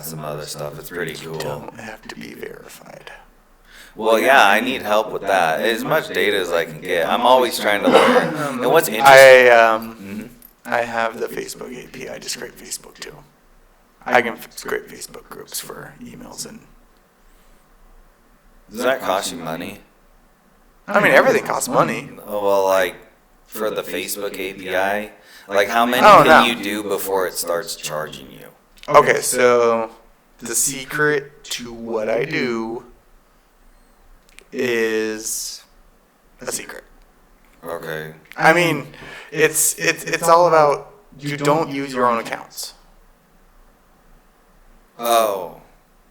some other stuff. It's pretty cool. You don't have to be verified. Well, yeah, I need help with that. As much data as I can get. I'm always trying to learn. And what's interesting... I have the Facebook API to scrape Facebook too. I can scrape Facebook groups for emails and... Does that cost you money? I mean, everything costs money. Oh, well, like, for the Facebook API, like, how many can you do before it starts charging you? Okay, so the secret to what I do is a secret. Okay. I mean, it's all about you don't use your own accounts. Oh,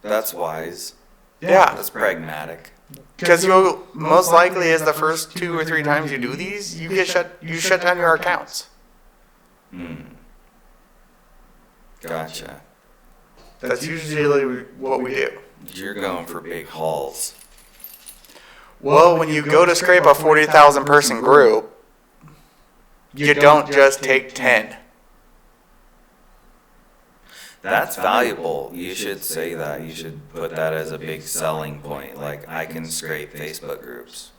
that's wise. Yeah. That's pragmatic. Because you'll most likely, as the first 2 or 3 times you do these, you shut down your accounts. Gotcha. That's usually what we do. You're going for big hauls. Well, when you go to scrape a 40,000 person group, you don't just take 10. That's valuable. You should say that. You should put that as a big selling point. Like, I can scrape Facebook groups.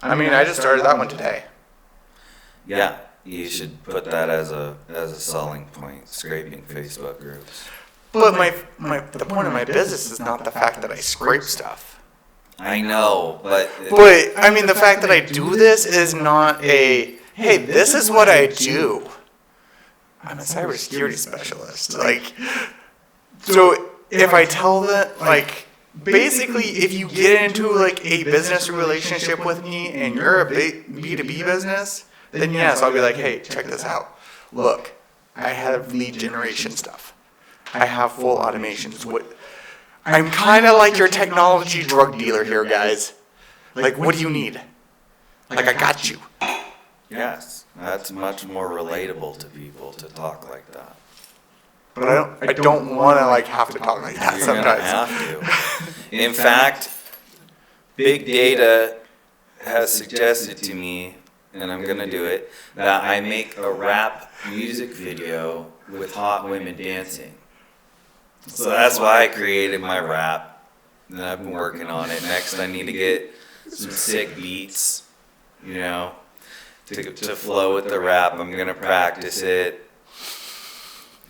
I mean, I just started that one today. Yeah, you should put that as a selling point. Scraping Facebook groups. But the point of my business is not the fact that I scrape stuff. I know, but I mean, the fact that I do this is not a, hey, this is what I do. I'm a cybersecurity specialist. Like, so if I tell that, like, basically, if you get into, like, a business relationship with me and you're a B2B business, then yes, I'll be like, hey, check this out. Look, I have lead generation stuff. I have full automations. I'm kind of like your technology drug dealer here, guys. Like, what do you need? Like, I got you. yes, that's much more relatable to people to talk like that. But I don't want to, like, have to talk like that You're gonna sometimes. have to. In fact, big data has suggested to me, and I'm gonna do it, that I make a rap music video with hot women dancing. So that's why I created my rap, and I've been working on it. Next, I need to get some sick beats, you know, to flow with the rap. I'm gonna practice it.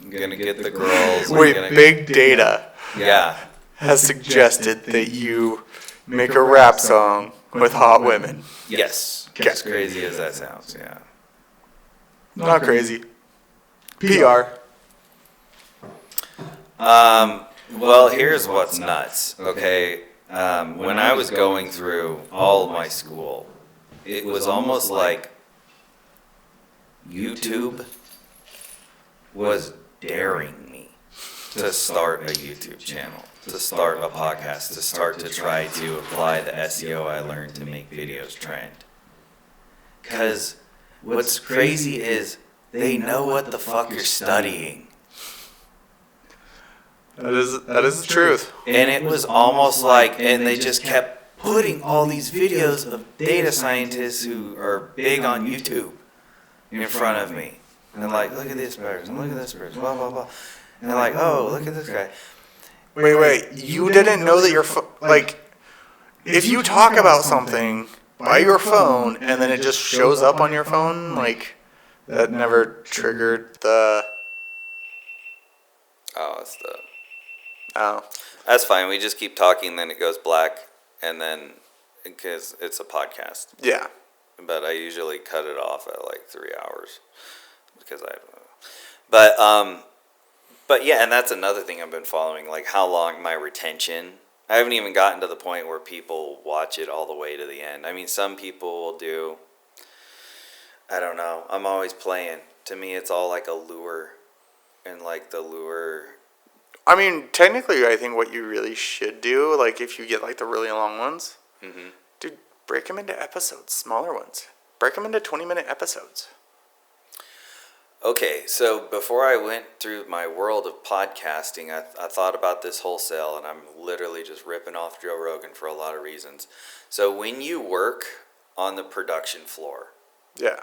I'm gonna get the girls. Wait, big data Yeah. has suggested that you make a rap song with hot women. Yes. Okay. As crazy as that sounds, yeah. Not crazy. PR. Well, here's what's nuts, okay? When I was going through all of my school, it was almost like YouTube was daring me to start a YouTube channel, to start a podcast, to start to try to apply the SEO I learned to make videos trend. Because what's crazy is they know what the fuck you're studying. That is the truth. And it was almost like, and they just kept putting all these videos of data scientists who are big on YouTube in front of me. And they're like, look at this person, look at this person, blah, blah, blah. And they're like, oh, look at this guy. Wait. You didn't know that your like, if you talk about something by your phone and then it just shows up on your phone, like, that never triggered the. Oh, it's the. Oh. That's fine. We just keep talking, then it goes black, and then because it's a podcast. Yeah. But I usually cut it off at like 3 hours because I don't know. But yeah, and that's another thing I've been following, like how long my retention. I haven't even gotten to the point where people watch it all the way to the end. I mean, some people will do. I don't know. I'm always playing. To me, it's all like a lure, and like the lure. I mean, technically, I think what you really should do, like, if you get, like, the really long ones, dude, break them into episodes, smaller ones. Break them into 20-minute episodes. Okay, so before I went through my world of podcasting, I thought about this wholesale, and I'm literally just ripping off Joe Rogan for a lot of reasons. So when you work on the production floor, Yeah.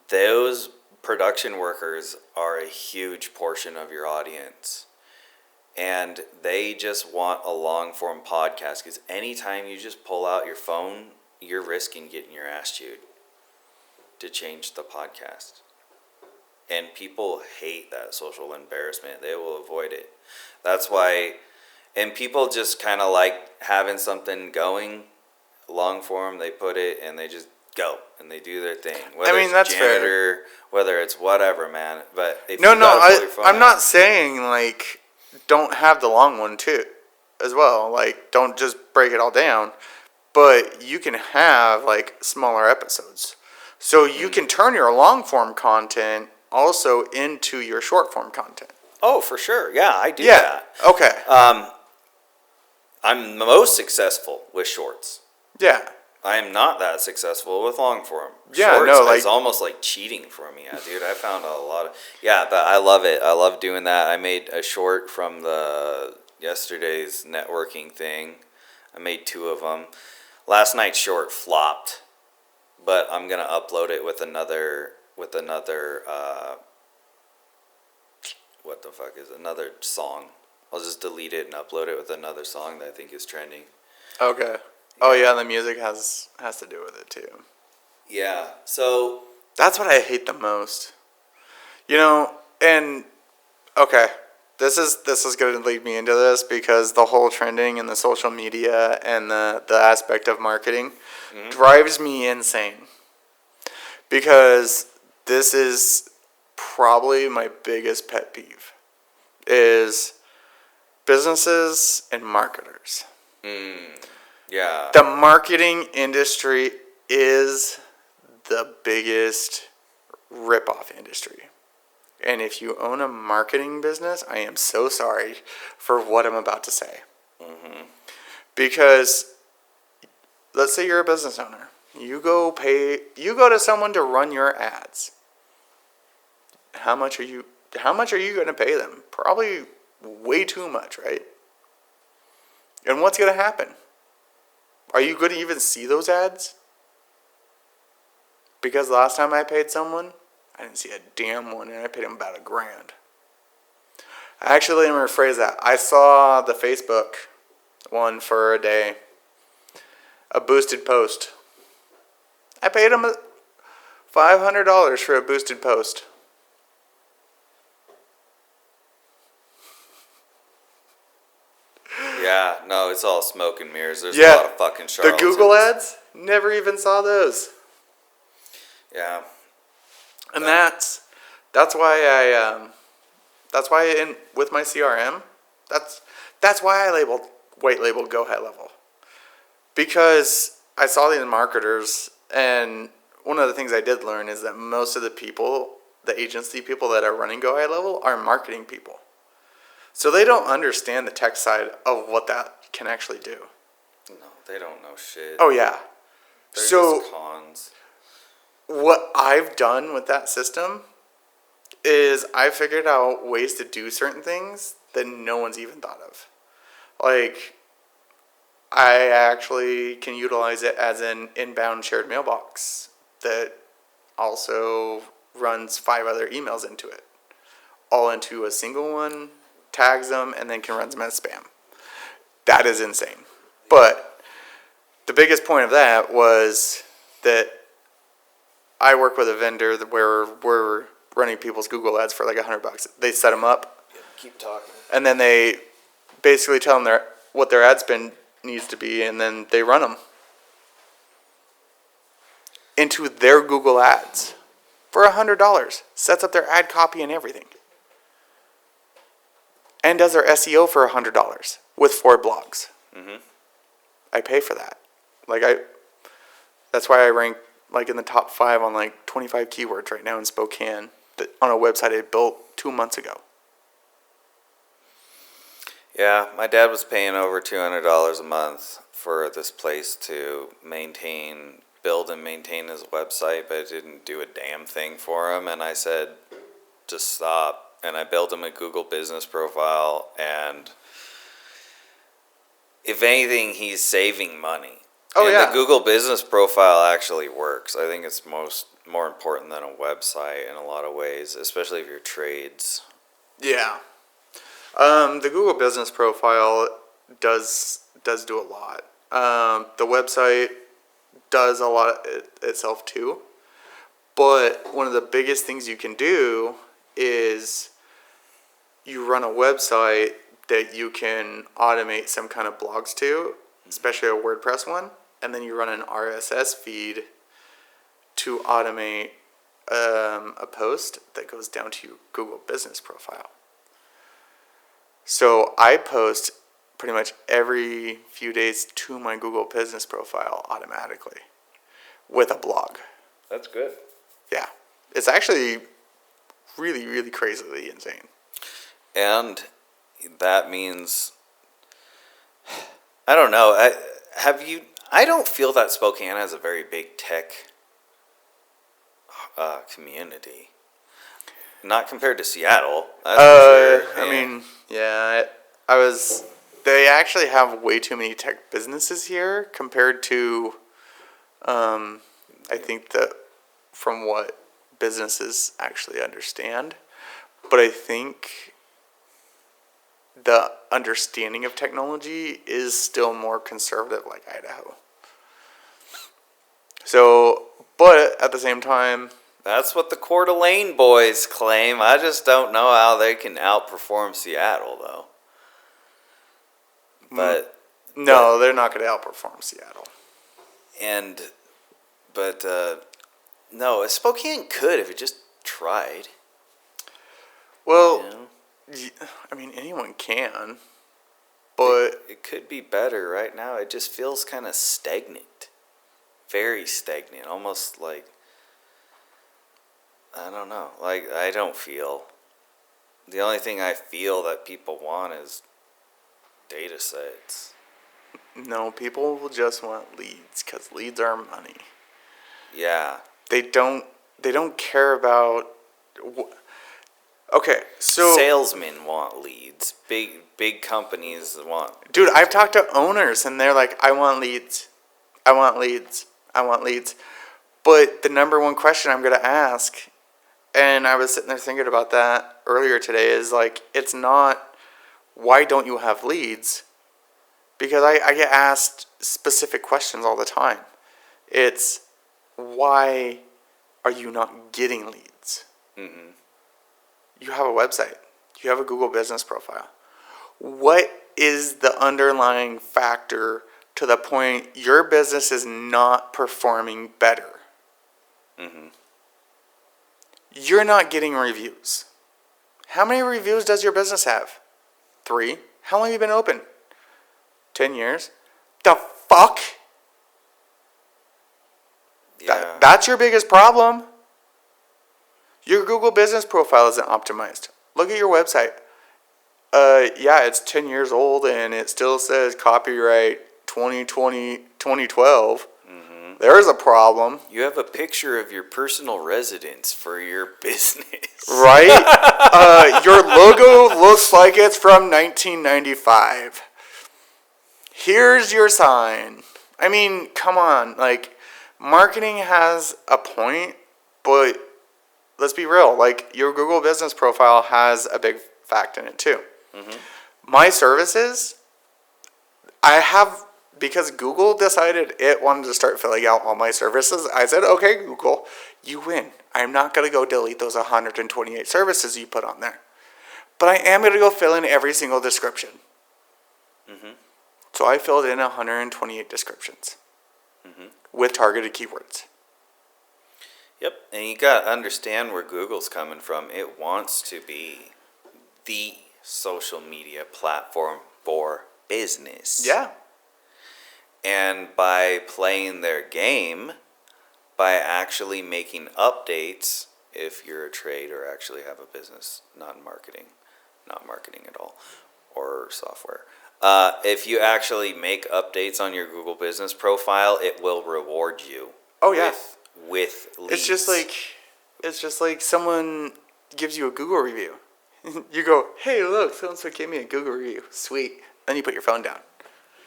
those production workers are a huge portion of your audience. And they just want a long-form podcast, because anytime you just pull out your phone, you're risking getting your ass chewed to change the podcast. And people hate that social embarrassment. They will avoid it. That's why, and people just kind of like having something going, long form, they put it and they just go and they do their thing. Whether it's that's janitor, fair. Whether it's whatever, man. But if No, you gotta pull your phone I'm out- not saying, like, don't have the long one, too. as well. Like, don't just break it all down, but you can have like smaller episodes. So you can turn your long form content also into your short form content. Oh, for sure. Yeah, I do Yeah. that. Okay. I'm most successful with shorts. Yeah. I am not that successful with long form. Yeah, Shorts no, is like- almost like cheating for me, dude. I found a lot of but I love it. I love doing that. I made a short from the yesterday's networking thing. I made 2 of them. Last night's short flopped, but I'm gonna upload it with another what the fuck is it? Another song. I'll just delete it and upload it with another song that I think is trending. Okay. Oh yeah, the music has to do with it too. Yeah. So That's what I hate the most. You know, and okay, this is going to lead me into this because the whole trending and the social media and the aspect of marketing drives me insane. Because this is probably my biggest pet peeve is businesses and marketers. yeah. The marketing industry is the biggest rip-off industry. And if you own a marketing business, I am so sorry for what I'm about to say. Because let's say you're a business owner. You go to someone to run your ads. How much are you going to pay them? Probably way too much, right? And what's going to happen? Are you going to even see those ads? Because last time I paid someone, I didn't see a damn one, and I paid them about $1,000. Actually, let me rephrase that. I saw the Facebook one for a day, a boosted post. I paid them $500 for a boosted post. Yeah, no, it's all smoke and mirrors. There's Yeah, a lot of fucking the charlatans. Google ads, never even saw those. Yeah. And that's why with my CRM, that's why I white labeled Go High Level. Because I saw these marketers, and one of the things I did learn is that most of the agency people that are running Go High Level are marketing people. So they don't understand the tech side of what that can actually do. No, they don't know shit. Oh yeah. They're So just cons. what I've done with that system is I figured out ways to do certain things that no one's even thought of. Like, I actually can utilize it as an inbound shared mailbox that also runs 5 other emails into it, all into a single one, tags them, and then can run them as spam. That is insane. But the biggest point of that was that I work with a vendor where we're running people's Google ads for like $100. They set them up, Keep talking. and then they basically tell them what their ad spend needs to be, and then they run them into their Google ads for $100. Sets up their ad copy and everything, and does their SEO for $100 with 4 blogs. I pay for that. That's why I rank like in the top 5 on like 25 keywords right now in Spokane on a website I built 2 months ago. Yeah, my dad was paying over $200 a month for this place to build and maintain his website, but it didn't do a damn thing for him. And I said, just stop. And I built him a Google business profile, and if anything, he's saving money. Oh, and yeah. the Google business profile actually works. I think it's more important than a website in a lot of ways, especially if you're trades. Yeah. The Google business profile does do a lot. The website does a lot itself too. But one of the biggest things you can do is you run a website that you can automate some kind of blogs to, especially a WordPress one, and then you run an RSS feed to automate a post that goes down to your Google business profile. So I post pretty much every few days to my Google business profile automatically with a blog. That's good. Yeah. It's actually really, really crazily insane. And that means, I don't know. I don't feel that Spokane has a very big tech community. Not compared to Seattle. That's for sure. I mean, yeah, they actually have way too many tech businesses here compared to, I think that from what businesses actually understand. But I think the understanding of technology is still more conservative, like Idaho. So, but at the same time, that's what the Coeur d'Alene boys claim. I just don't know how they can outperform Seattle, though. But no, they're not going to outperform Seattle. But no, Spokane could if it just tried. Well, You know? I mean, anyone can, but it could be better. Right now, it just feels kind of stagnant. Very stagnant. Almost like, I don't know. Like, I don't feel. The only thing I feel that people want is data sets. no, people will just want leads because leads are money. Yeah. They don't care about. Okay, so salesmen want leads. Big companies want. Dude, I've talked to owners and they're like, I want leads. I want leads. I want leads. But the number one question I'm going to ask, and I was sitting there thinking about that earlier today, is like, it's not, why don't you have leads? Because I get asked specific questions all the time. It's, why are you not getting leads? Mm-hmm. You have a website. You have a Google business profile. What is the underlying factor to the point your business is not performing better? Mm-hmm. You're not getting reviews. How many reviews does your business have? 3. How long have you been open? 10 years. The fuck? Yeah. That's your biggest problem. Your Google business profile isn't optimized. Look at your website. Yeah, it's 10 years old and it still says copyright 2020, 2012. Mm-hmm. There's a problem. You have a picture of your personal residence for your business. Right? Your logo looks like it's from 1995. Here's your sign. I mean, come on. Like, marketing has a point, but let's be real. Like, your Google business profile has a big fact in it, too. Mm-hmm. My services, because Google decided it wanted to start filling out all my services, I said, okay, Google, you win. I'm not going to go delete those 128 services you put on there. But I am going to go fill in every single description. Mm-hmm. So I filled in 128 descriptions with targeted keywords. Yep, and you got to understand where Google's coming from. It wants to be the social media platform for business. Yeah. And by playing their game, by actually making updates, if you're a trade or actually have a business, not marketing at all, or software. If you actually make updates on your Google business profile, it will reward you. Oh, yeah. With leads. It's just like someone gives you a Google review. You go, hey, look, so-and-so gave me a Google review. Sweet. Then you put your phone down.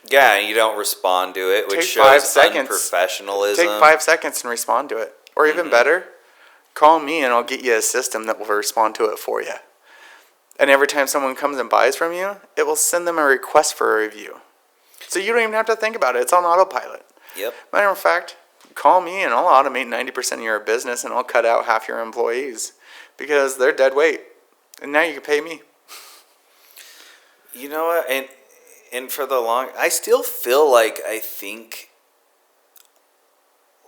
Yeah, and you don't respond to it, which Take shows 5 seconds. unprofessionalism. Take 5 seconds and respond to it. Or even better, call me and I'll get you a system that will respond to it for you. And every time someone comes and buys from you, it will send them a request for a review. So you don't even have to think about it. It's on autopilot. Yep. Matter of fact, call me and I'll automate 90% of your business and I'll cut out half your employees because they're dead weight. And now you can pay me. You know what? And for the I still feel like I think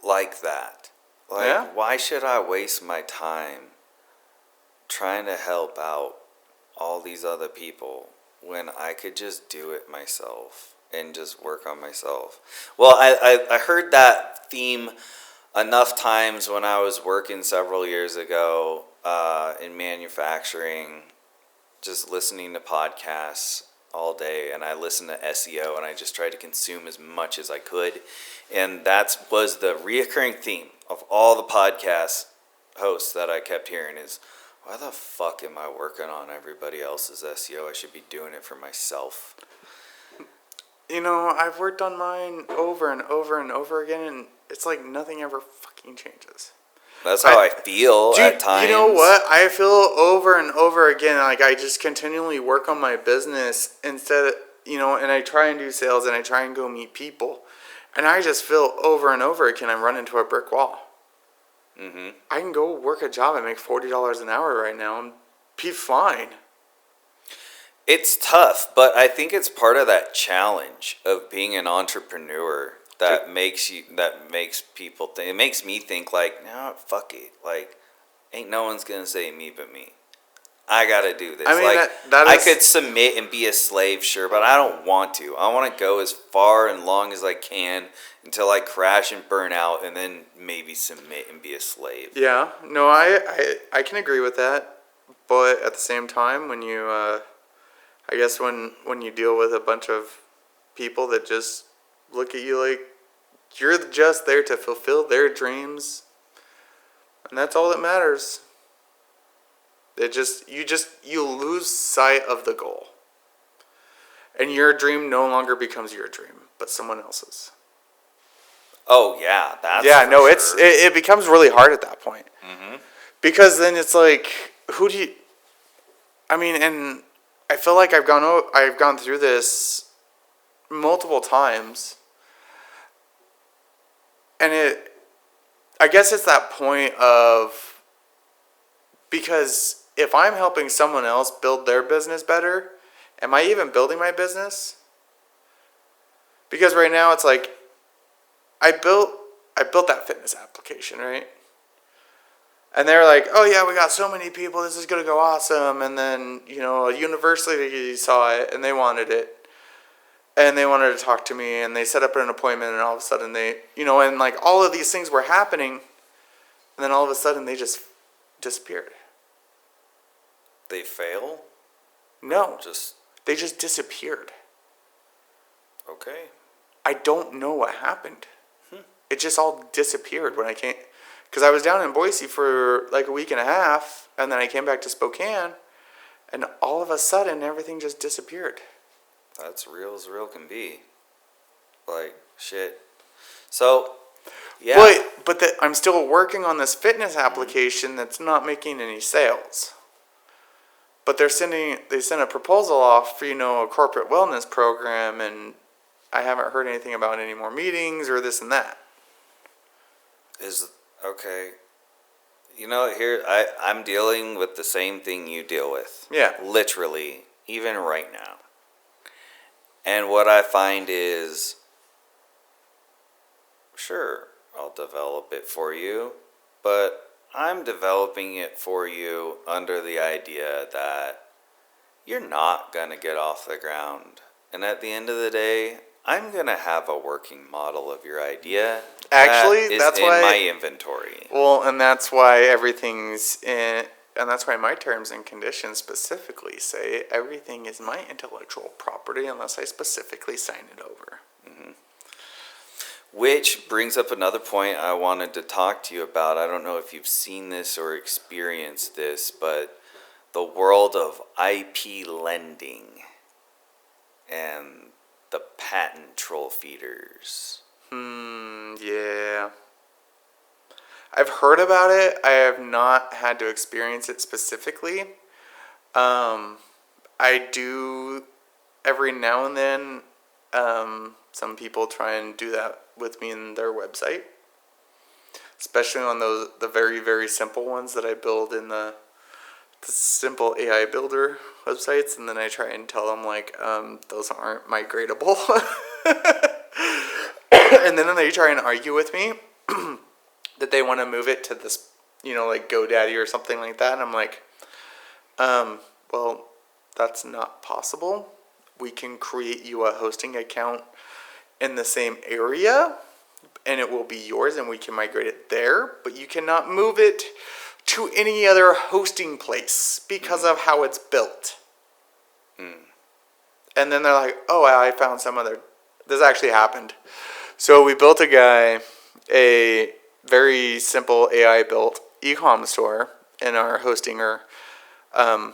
like that. Like, Yeah? Why should I waste my time trying to help out all these other people when I could just do it myself and just work on myself. Well, I heard that theme enough times when I was working several years ago in manufacturing, just listening to podcasts all day, and I listened to SEO, and I just tried to consume as much as I could, and that was the reoccurring theme of all the podcast hosts that I kept hearing is, why the fuck am I working on everybody else's SEO? I should be doing it for myself. You know, I've worked on mine over and over and over again, and it's like nothing ever fucking changes. That's how I feel at times. You know what? I feel over and over again, like I just continually work on my business instead of, you know, and I try and do sales and I try and go meet people. And I just feel over and over again I'm running into a brick wall. Mm-hmm. I can go work a job and make $40 an hour right now and be fine. It's tough, but I think it's part of that challenge of being an entrepreneur that makes people think. It makes me think like, no, fuck it. Like, ain't no one's gonna say me but me. I gotta do this. I mean, like, I could submit and be a slave, sure, but I don't want to. I want to go as far and long as I can until I crash and burn out, and then maybe submit and be a slave. Yeah, no, I can agree with that, but at the same time, when you, I guess when you deal with a bunch of people that just look at you like you're just there to fulfill their dreams, and that's all that matters. You lose sight of the goal. And your dream no longer becomes your dream, but someone else's. Oh yeah, that's sure. it becomes really hard at that point. Mm-hmm. Because then it's like, who do you? I mean, and I feel like I've gone through this multiple times, and I guess it's that point of, because if I'm helping someone else build their business better, am I even building my business? Because right now it's like, I built that fitness application, right? And they're like, oh yeah, we got so many people, this is going to go awesome. And then, you know, a university saw it and they wanted it. And they wanted to talk to me and they set up an appointment, and all of a sudden they, you know, and like all of these things were happening. And then all of a sudden they just disappeared. They fail? No. They just disappeared. Okay. I don't know what happened. It just all disappeared when I came. Because I was down in Boise for like a week and a half, and then I came back to Spokane, and all of a sudden everything just disappeared. That's real as real can be. Like, shit. So, yeah. But I'm still working on this fitness application that's not making any sales. But they sent a proposal off for, you know, a corporate wellness program, and I haven't heard anything about any more meetings or this and that. Okay. You know, here I'm dealing with the same thing you deal with. Yeah. Literally, even right now. And what I find is, sure, I'll develop it for you, but I'm developing it for you under the idea that you're not going to get off the ground. And at the end of the day, I'm going to have a working model of your idea. Actually, that's in my inventory. Well, and that's why everything's in, and that's why my terms and conditions specifically say everything is my intellectual property unless I specifically sign it over. Mm-hmm. Which brings up another point I wanted to talk to you about. I don't know if you've seen this or experienced this, but the world of IP lending and the patent troll feeders. Yeah. I've heard about it. I have not had to experience it specifically. I do every now and then. Some people try and do that with me in their website, especially on the very, very simple ones that I build in the simple AI builder websites, and then I try and tell them like those aren't migratable. And then they try and argue with me that they want to move it to this, you know, like GoDaddy or something like that. And I'm like, well, that's not possible. We can create you a hosting account in the same area, and it will be yours, and we can migrate it there, but you cannot move it to any other hosting place because of how it's built. And then they're like, oh, I found some other... This actually happened. So we built a very simple AI-built e-com store in our hosting, or I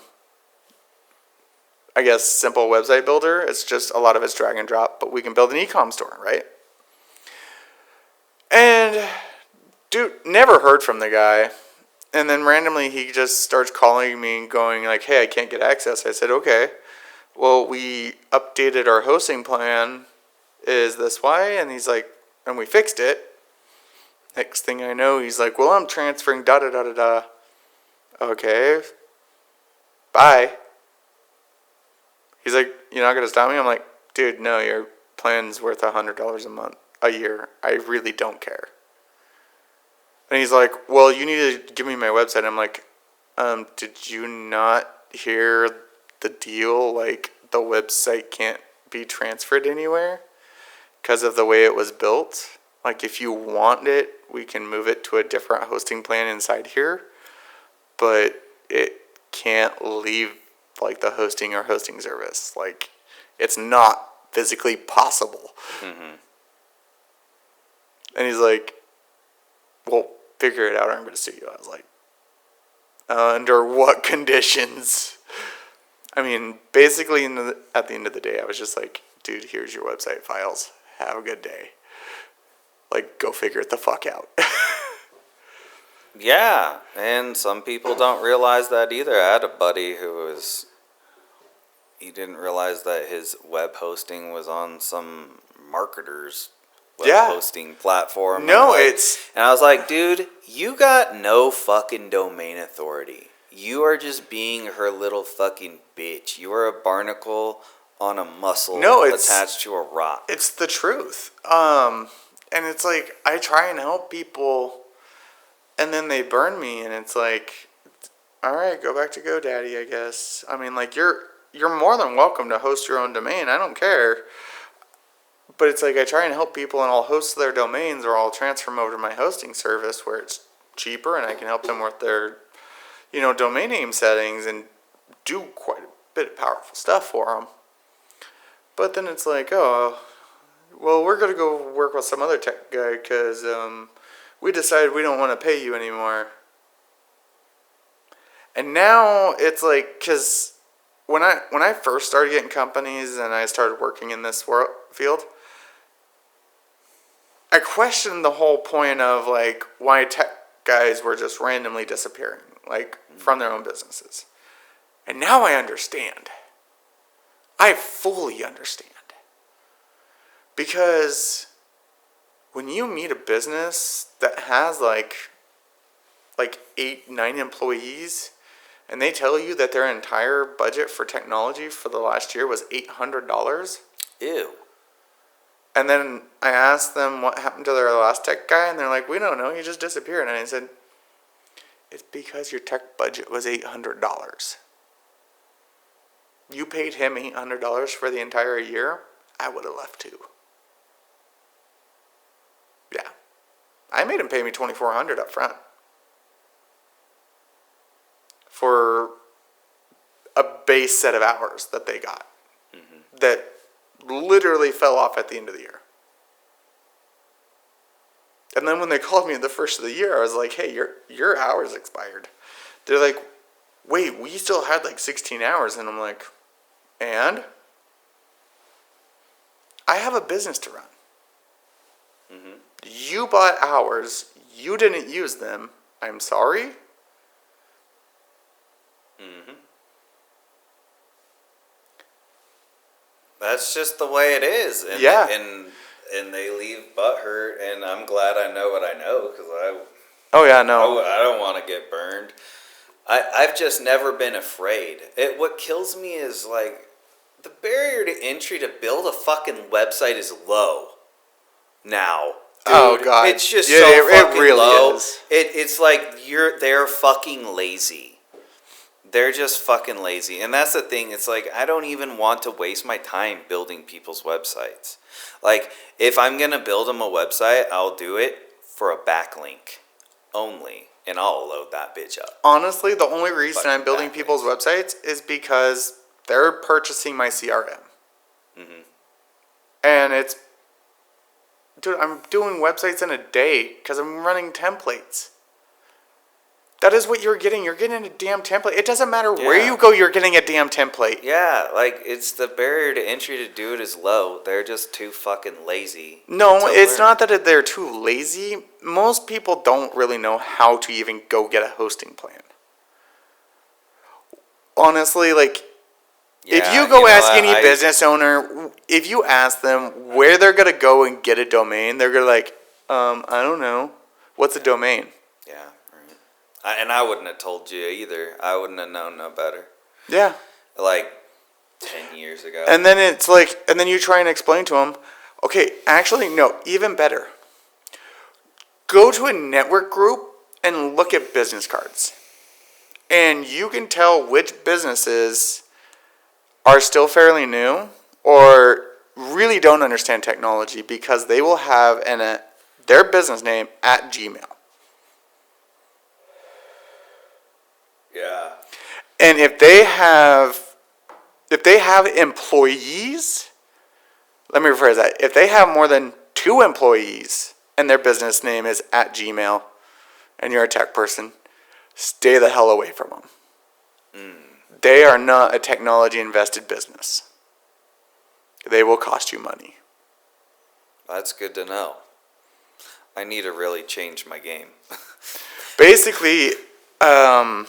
guess simple website builder. It's just a lot of it's drag and drop, but we can build an e-com store, right? And dude, never heard from the guy. And then randomly he just starts calling me and going like, hey, I can't get access. I said, okay, well, we updated our hosting plan. Is this why? And he's like, and we fixed it. Next thing I know, he's like, well, I'm transferring da-da-da-da-da. Okay. Bye. He's like, you're not going to stop me? I'm like, dude, no, your plan's worth $100 a year. I really don't care. And he's like, well, you need to give me my website. I'm like, did you not hear the deal? Like, the website can't be transferred anywhere because of the way it was built. Like, if you want it, we can move it to a different hosting plan inside here, but it can't leave, like, the hosting or hosting service. Like, it's not physically possible. Mm-hmm. And he's like, well, figure it out or I'm going to sue you. I was like, under what conditions? I mean, basically, at the end of the day, I was just like, dude, here's your website files. Have a good day. Like, go figure it the fuck out. Yeah, and some people don't realize that either. I had a buddy he didn't realize that his web hosting was on some marketer's web hosting platform. No, and I was like, dude, you got no fucking domain authority. You are just being her little fucking bitch. You are a barnacle on a mussel attached to a rock. It's the truth. And it's like, I try and help people, and then they burn me, and it's like, all right, go back to GoDaddy, I guess. I mean, like, you're more than welcome to host your own domain. I don't care. But it's like, I try and help people, and I'll host their domains, or I'll transfer them over to my hosting service where it's cheaper, and I can help them with their, domain name settings and do quite a bit of powerful stuff for them. But then it's like, oh, well, we're going to go work with some other tech guy because we decided we don't want to pay you anymore. And now it's like, because when I first started getting companies and I started working in this field, I questioned the whole point of, like, why tech guys were just randomly disappearing, like, from their own businesses. And now I understand. I fully understand. Because when you meet a business that has like 8, 9 employees, and they tell you that their entire budget for technology for the last year was $800. Ew. And then I asked them what happened to their last tech guy, and they're like, we don't know, he just disappeared. And I said, it's because your tech budget was $800. You paid him $800 for the entire year, I would have left too. Yeah. I made him pay me $2,400 up front for a base set of hours that they got that literally fell off at the end of the year. And then when they called me the first of the year, I was like, hey, your hours expired. They're like, wait, we still had like 16 hours. And I'm like, and? I have a business to run. Mm-hmm. You bought hours. You didn't use them. I'm sorry. Mm-hmm. That's just the way it is. And, yeah. And they leave butthurt, and I'm glad I know what I know, because oh, yeah, no. I don't want to get burned. I've just never been afraid. What kills me is, like, the barrier to entry to build a fucking website is low now. Dude, oh, God. It's just so fucking it really low. Is. It's like they're fucking lazy. They're just fucking lazy. And that's the thing. It's like, I don't even want to waste my time building people's websites. Like, if I'm going to build them a website, I'll do it for a backlink only. And I'll load that bitch up. Honestly, the only reason Fucking I'm building backlinks. people's websites is because they're purchasing my CRM. Mm-hmm. And it's, dude, I'm doing websites in a day because I'm running templates. That is what you're getting. You're getting a damn template. It doesn't matter where Yeah. you go, you're getting a damn template. Yeah, like, it's the barrier to entry to do it is low. They're just too fucking lazy. No, to it's learn. not that they're too lazy. Most people don't really know how to even go get a hosting plan. Honestly, like, if Yeah, you go ask what? any business owner, if you ask them where they're going to go and get a domain, they're going to like, I don't know. What's a domain? Yeah, right. And I wouldn't have told you either. I wouldn't have known no better. Yeah. Like 10 years ago. And then it's like, and then you try and explain to them, okay, actually, no, even better. Go to a network group and look at business cards. And you can tell which businesses are still fairly new or really don't understand technology because they will have their business name at Gmail. Yeah. And if they have employees, let me rephrase that. If they have more than 2 employees and their business name is at Gmail and you're a tech person, stay the hell away from them. They are not a technology invested business. They will cost you money. That's good to know. I need to really change my game. Basically, when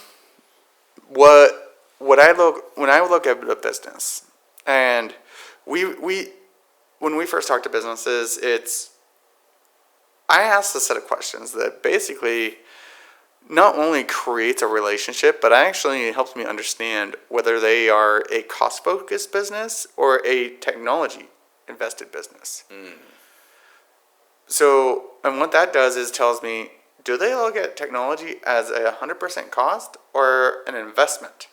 I look at a business, and when we first talk to businesses, I ask a set of questions that basically not only creates a relationship, but actually helps me understand whether they are a cost-focused business or a technology-invested business. So, and what that does is tells me, do they look at technology as 100% cost or an investment?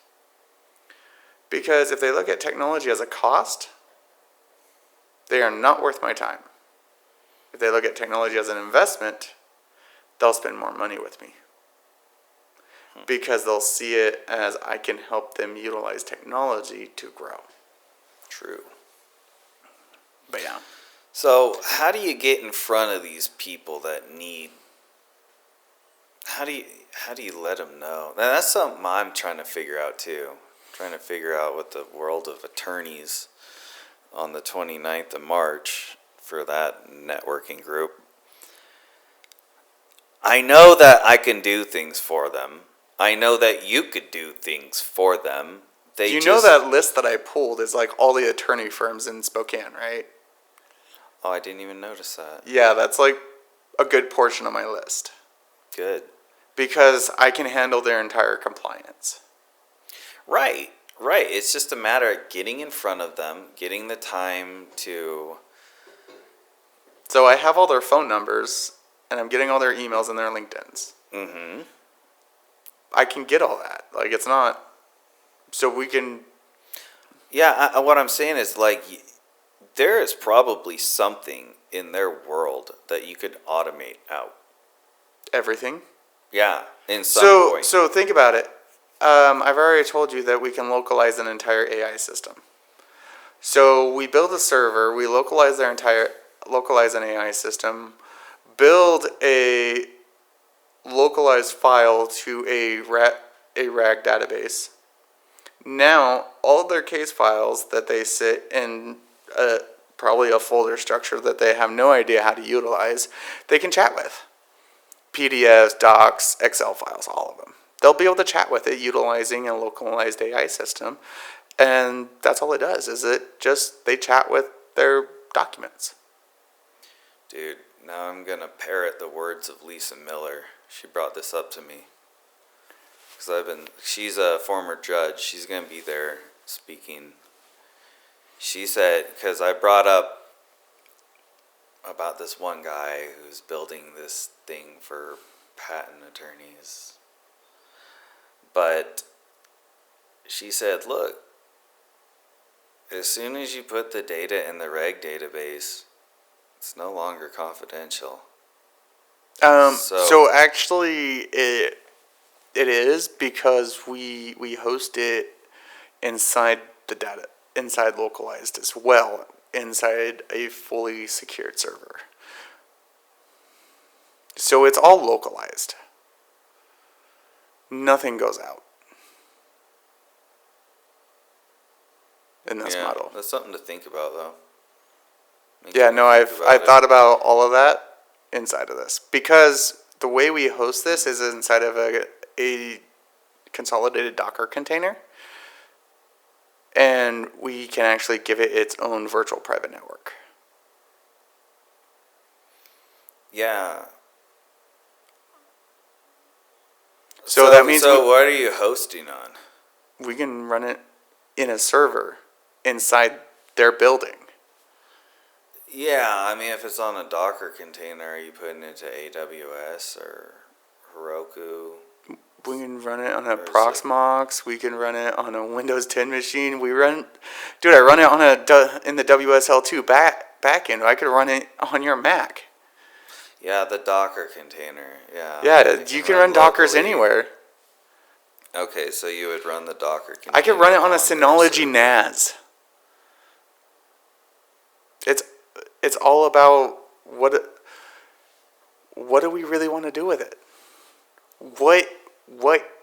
Because if they look at technology as a cost, they are not worth my time. If they look at technology as an investment, they'll spend more money with me. Because they'll see it as I can help them utilize technology to grow. True. But yeah. So, how do you get in front of these people that need? How do you let them know? Now, that's something I'm trying to figure out too. Trying to figure out what the world of attorneys on the 29th of March for that networking group. I know that I can do things for them. I know that you could do things for them. You know that list that I pulled is like all the attorney firms in Spokane, right? Oh, I didn't even notice that. Yeah, that's like a good portion of my list. Good. Because I can handle their entire compliance. Right. It's just a matter of getting in front of them, getting the time to... So I have all their phone numbers, and I'm getting all their emails and their LinkedIns. Mm-hmm. I can get all that. Like, it's not... So we can... Yeah, what I'm saying is, like, there is probably something in their world that you could automate out. Everything. Yeah, in some point. So think about it. I've already told you that we can localize an entire AI system. So we build a server, we localize an AI system, build a localized file to a RAG database. Now, all of their case files that they sit in probably a folder structure that they have no idea how to utilize, they can chat with. PDFs, docs, Excel files, all of them. They'll be able to chat with it utilizing a localized AI system. And that's all it does, they chat with their documents. Dude, now I'm going to parrot the words of Lisa Miller. She brought this up to me. She's a former judge. She's going to be there speaking. She said, because I brought up about this one guy who's building this thing for patent attorneys. But she said, look, as soon as you put the data in the reg database, it's no longer confidential. So actually, it is because we host it inside the data, inside localized as well, inside a fully secured server. So it's all localized. Nothing goes out in this model. That's something to think about, though. I've thought about all of that inside of this because the way we host this is inside of a consolidated Docker container, and we can actually give it its own virtual private network. Yeah. So that means what are you hosting on? we can run it in a server inside their building. Yeah, I mean, if it's on a Docker container, are you putting it to AWS or Heroku? We can run it on a Proxmox. We can run it on a Windows 10 machine. I run it on in the WSL2 backend. I could run it on your Mac. Yeah, the Docker container. Yeah. Yeah, you can run Dockers anywhere. Okay, so you would run the Docker container. I could run it on a Synology NAS. It's all about what do we really want to do with it? What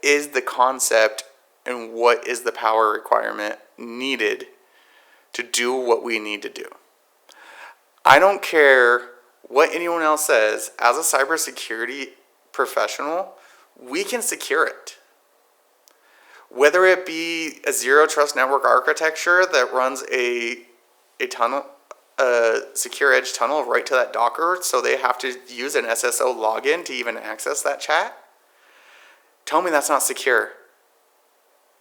is the concept and what is the power requirement needed to do what we need to do? I don't care what anyone else says. As a cybersecurity professional, we can secure it. Whether it be a zero trust network architecture that runs a tunnel, a secure edge tunnel right to that Docker, so they have to use an SSO login to even access that chat. Tell me that's not secure.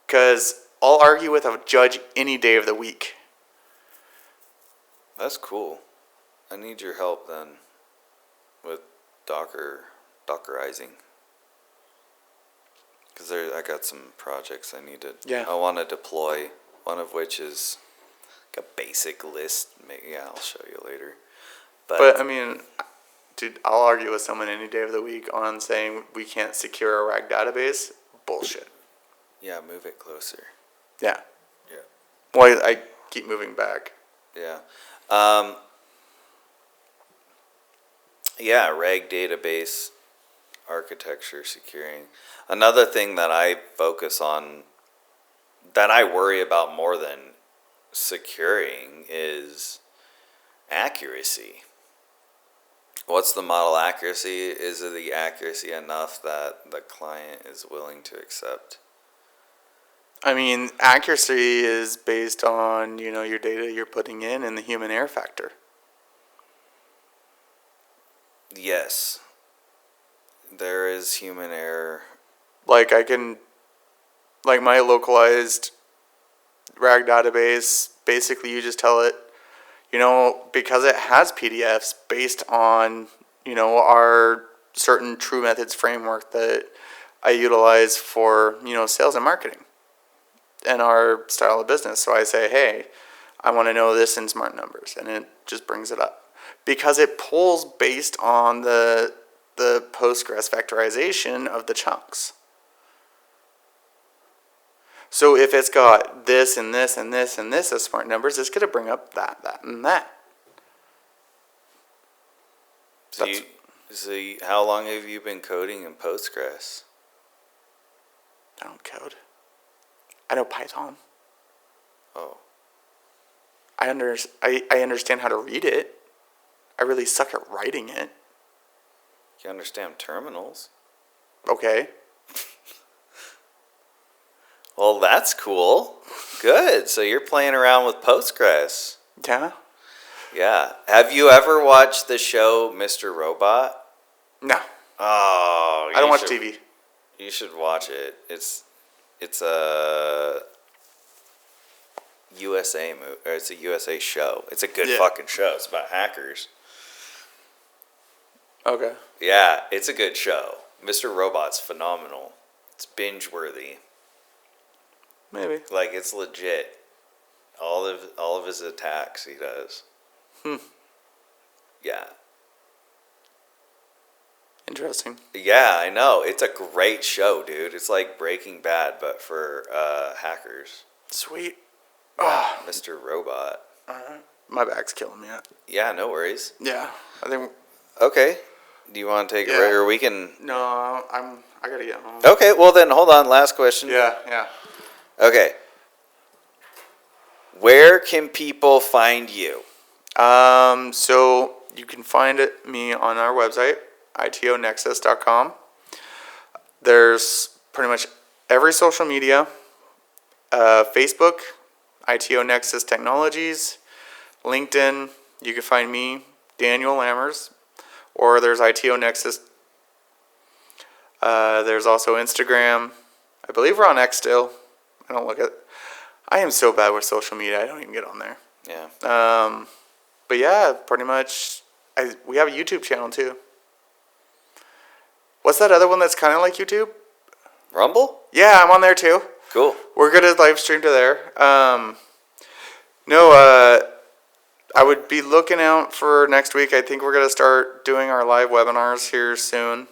Because I'll argue with a judge any day of the week. That's cool. I need your help then with Dockerizing. Because I got some projects I need to. Yeah. I want to deploy. One of which is like a basic list. I'll show you later. But I mean, dude, I'll argue with someone any day of the week on saying we can't secure a RAG database. Bullshit. Yeah, move it closer. Yeah. Yeah. Well, I keep moving back. Yeah. RAG database architecture securing. Another thing that I focus on, that I worry about more than securing, is accuracy. What's the model accuracy? Is the accuracy enough that the client is willing to accept? I mean, accuracy is based on, your data you're putting in and the human error factor. Yes. There is human error. Like my localized RAG database, basically you just tell it, because it has PDFs based on, our certain true methods framework that I utilize for, sales and marketing and our style of business. So I say, hey, I want to know this in smart numbers, and it just brings it up. Because it pulls based on the Postgres vectorization of the chunks. So if it's got this and this and this and this as smart numbers, it's going to bring up that, and that. So how long have you been coding in Postgres? I don't code. I know Python. Oh. I understand how to read it. I really suck at writing it. You understand terminals? Okay. Well, that's cool. Good. So you're playing around with Postgres. Yeah. Yeah. Have you ever watched the show Mr. Robot? No. Oh, I don't watch TV. You should watch it. It's a USA movie, or it's a USA show. It's a good fucking show. It's about hackers. Okay. Yeah, it's a good show. Mr. Robot's phenomenal. It's binge worthy. Maybe. Like, it's legit. All of his attacks he does. Yeah. Interesting. Yeah, I know. It's a great show, dude. It's like Breaking Bad, but for hackers. Sweet. Yeah, Mr. Robot. My back's killing me. Yeah, no worries. Yeah, I think. Okay. Do you want to take a break, or we can? No, I gotta get home. Okay, well then, hold on. Last question. Yeah. Okay. Where can people find you? So you can find me on our website, itonexus.com. There's pretty much every social media, Facebook, ITO Nexus Technologies, LinkedIn. You can find me, Daniel Lammers, or there's ITO Nexus. There's also Instagram. I believe we're on X still. I am so bad with social media. I don't even get on there. Yeah. But yeah, pretty much. We have a YouTube channel too. What's that other one that's kind of like YouTube? Rumble? Yeah, I'm on there too. Cool. We're gonna live stream to there. I would be looking out for next week. I think we're gonna start doing our live webinars here soon.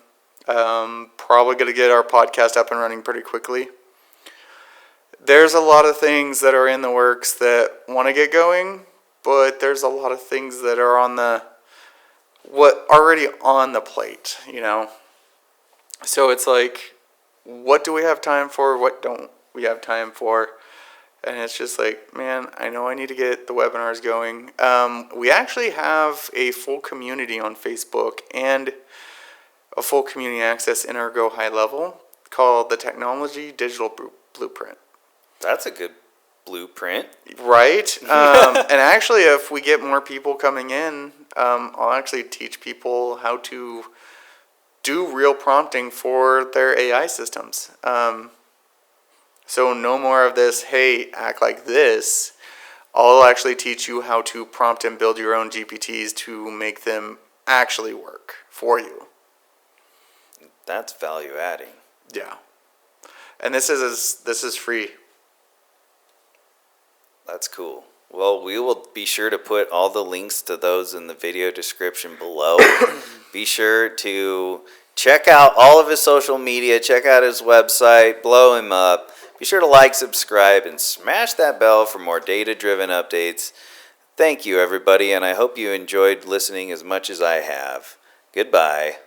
Probably gonna get our podcast up and running pretty quickly. There's a lot of things that are in the works that want to get going, but there's a lot of things that are already on the plate, So it's like, what do we have time for? What don't we have time for? And it's just like, man, I know I need to get the webinars going. We actually have a full community on Facebook and a full community access in our Go High Level called the Technology Digital Blueprint. That's a good blueprint. Right. And actually, if we get more people coming in, I'll actually teach people how to do real prompting for their AI systems. So no more of this, hey, act like this. I'll actually teach you how to prompt and build your own GPTs to make them actually work for you. That's value adding. Yeah. And this is free. That's cool. Well, we will be sure to put all the links to those in the video description below. Be sure to check out all of his social media, check out his website, blow him up. Be sure to like, subscribe, and smash that bell for more data-driven updates. Thank you, everybody, and I hope you enjoyed listening as much as I have. Goodbye.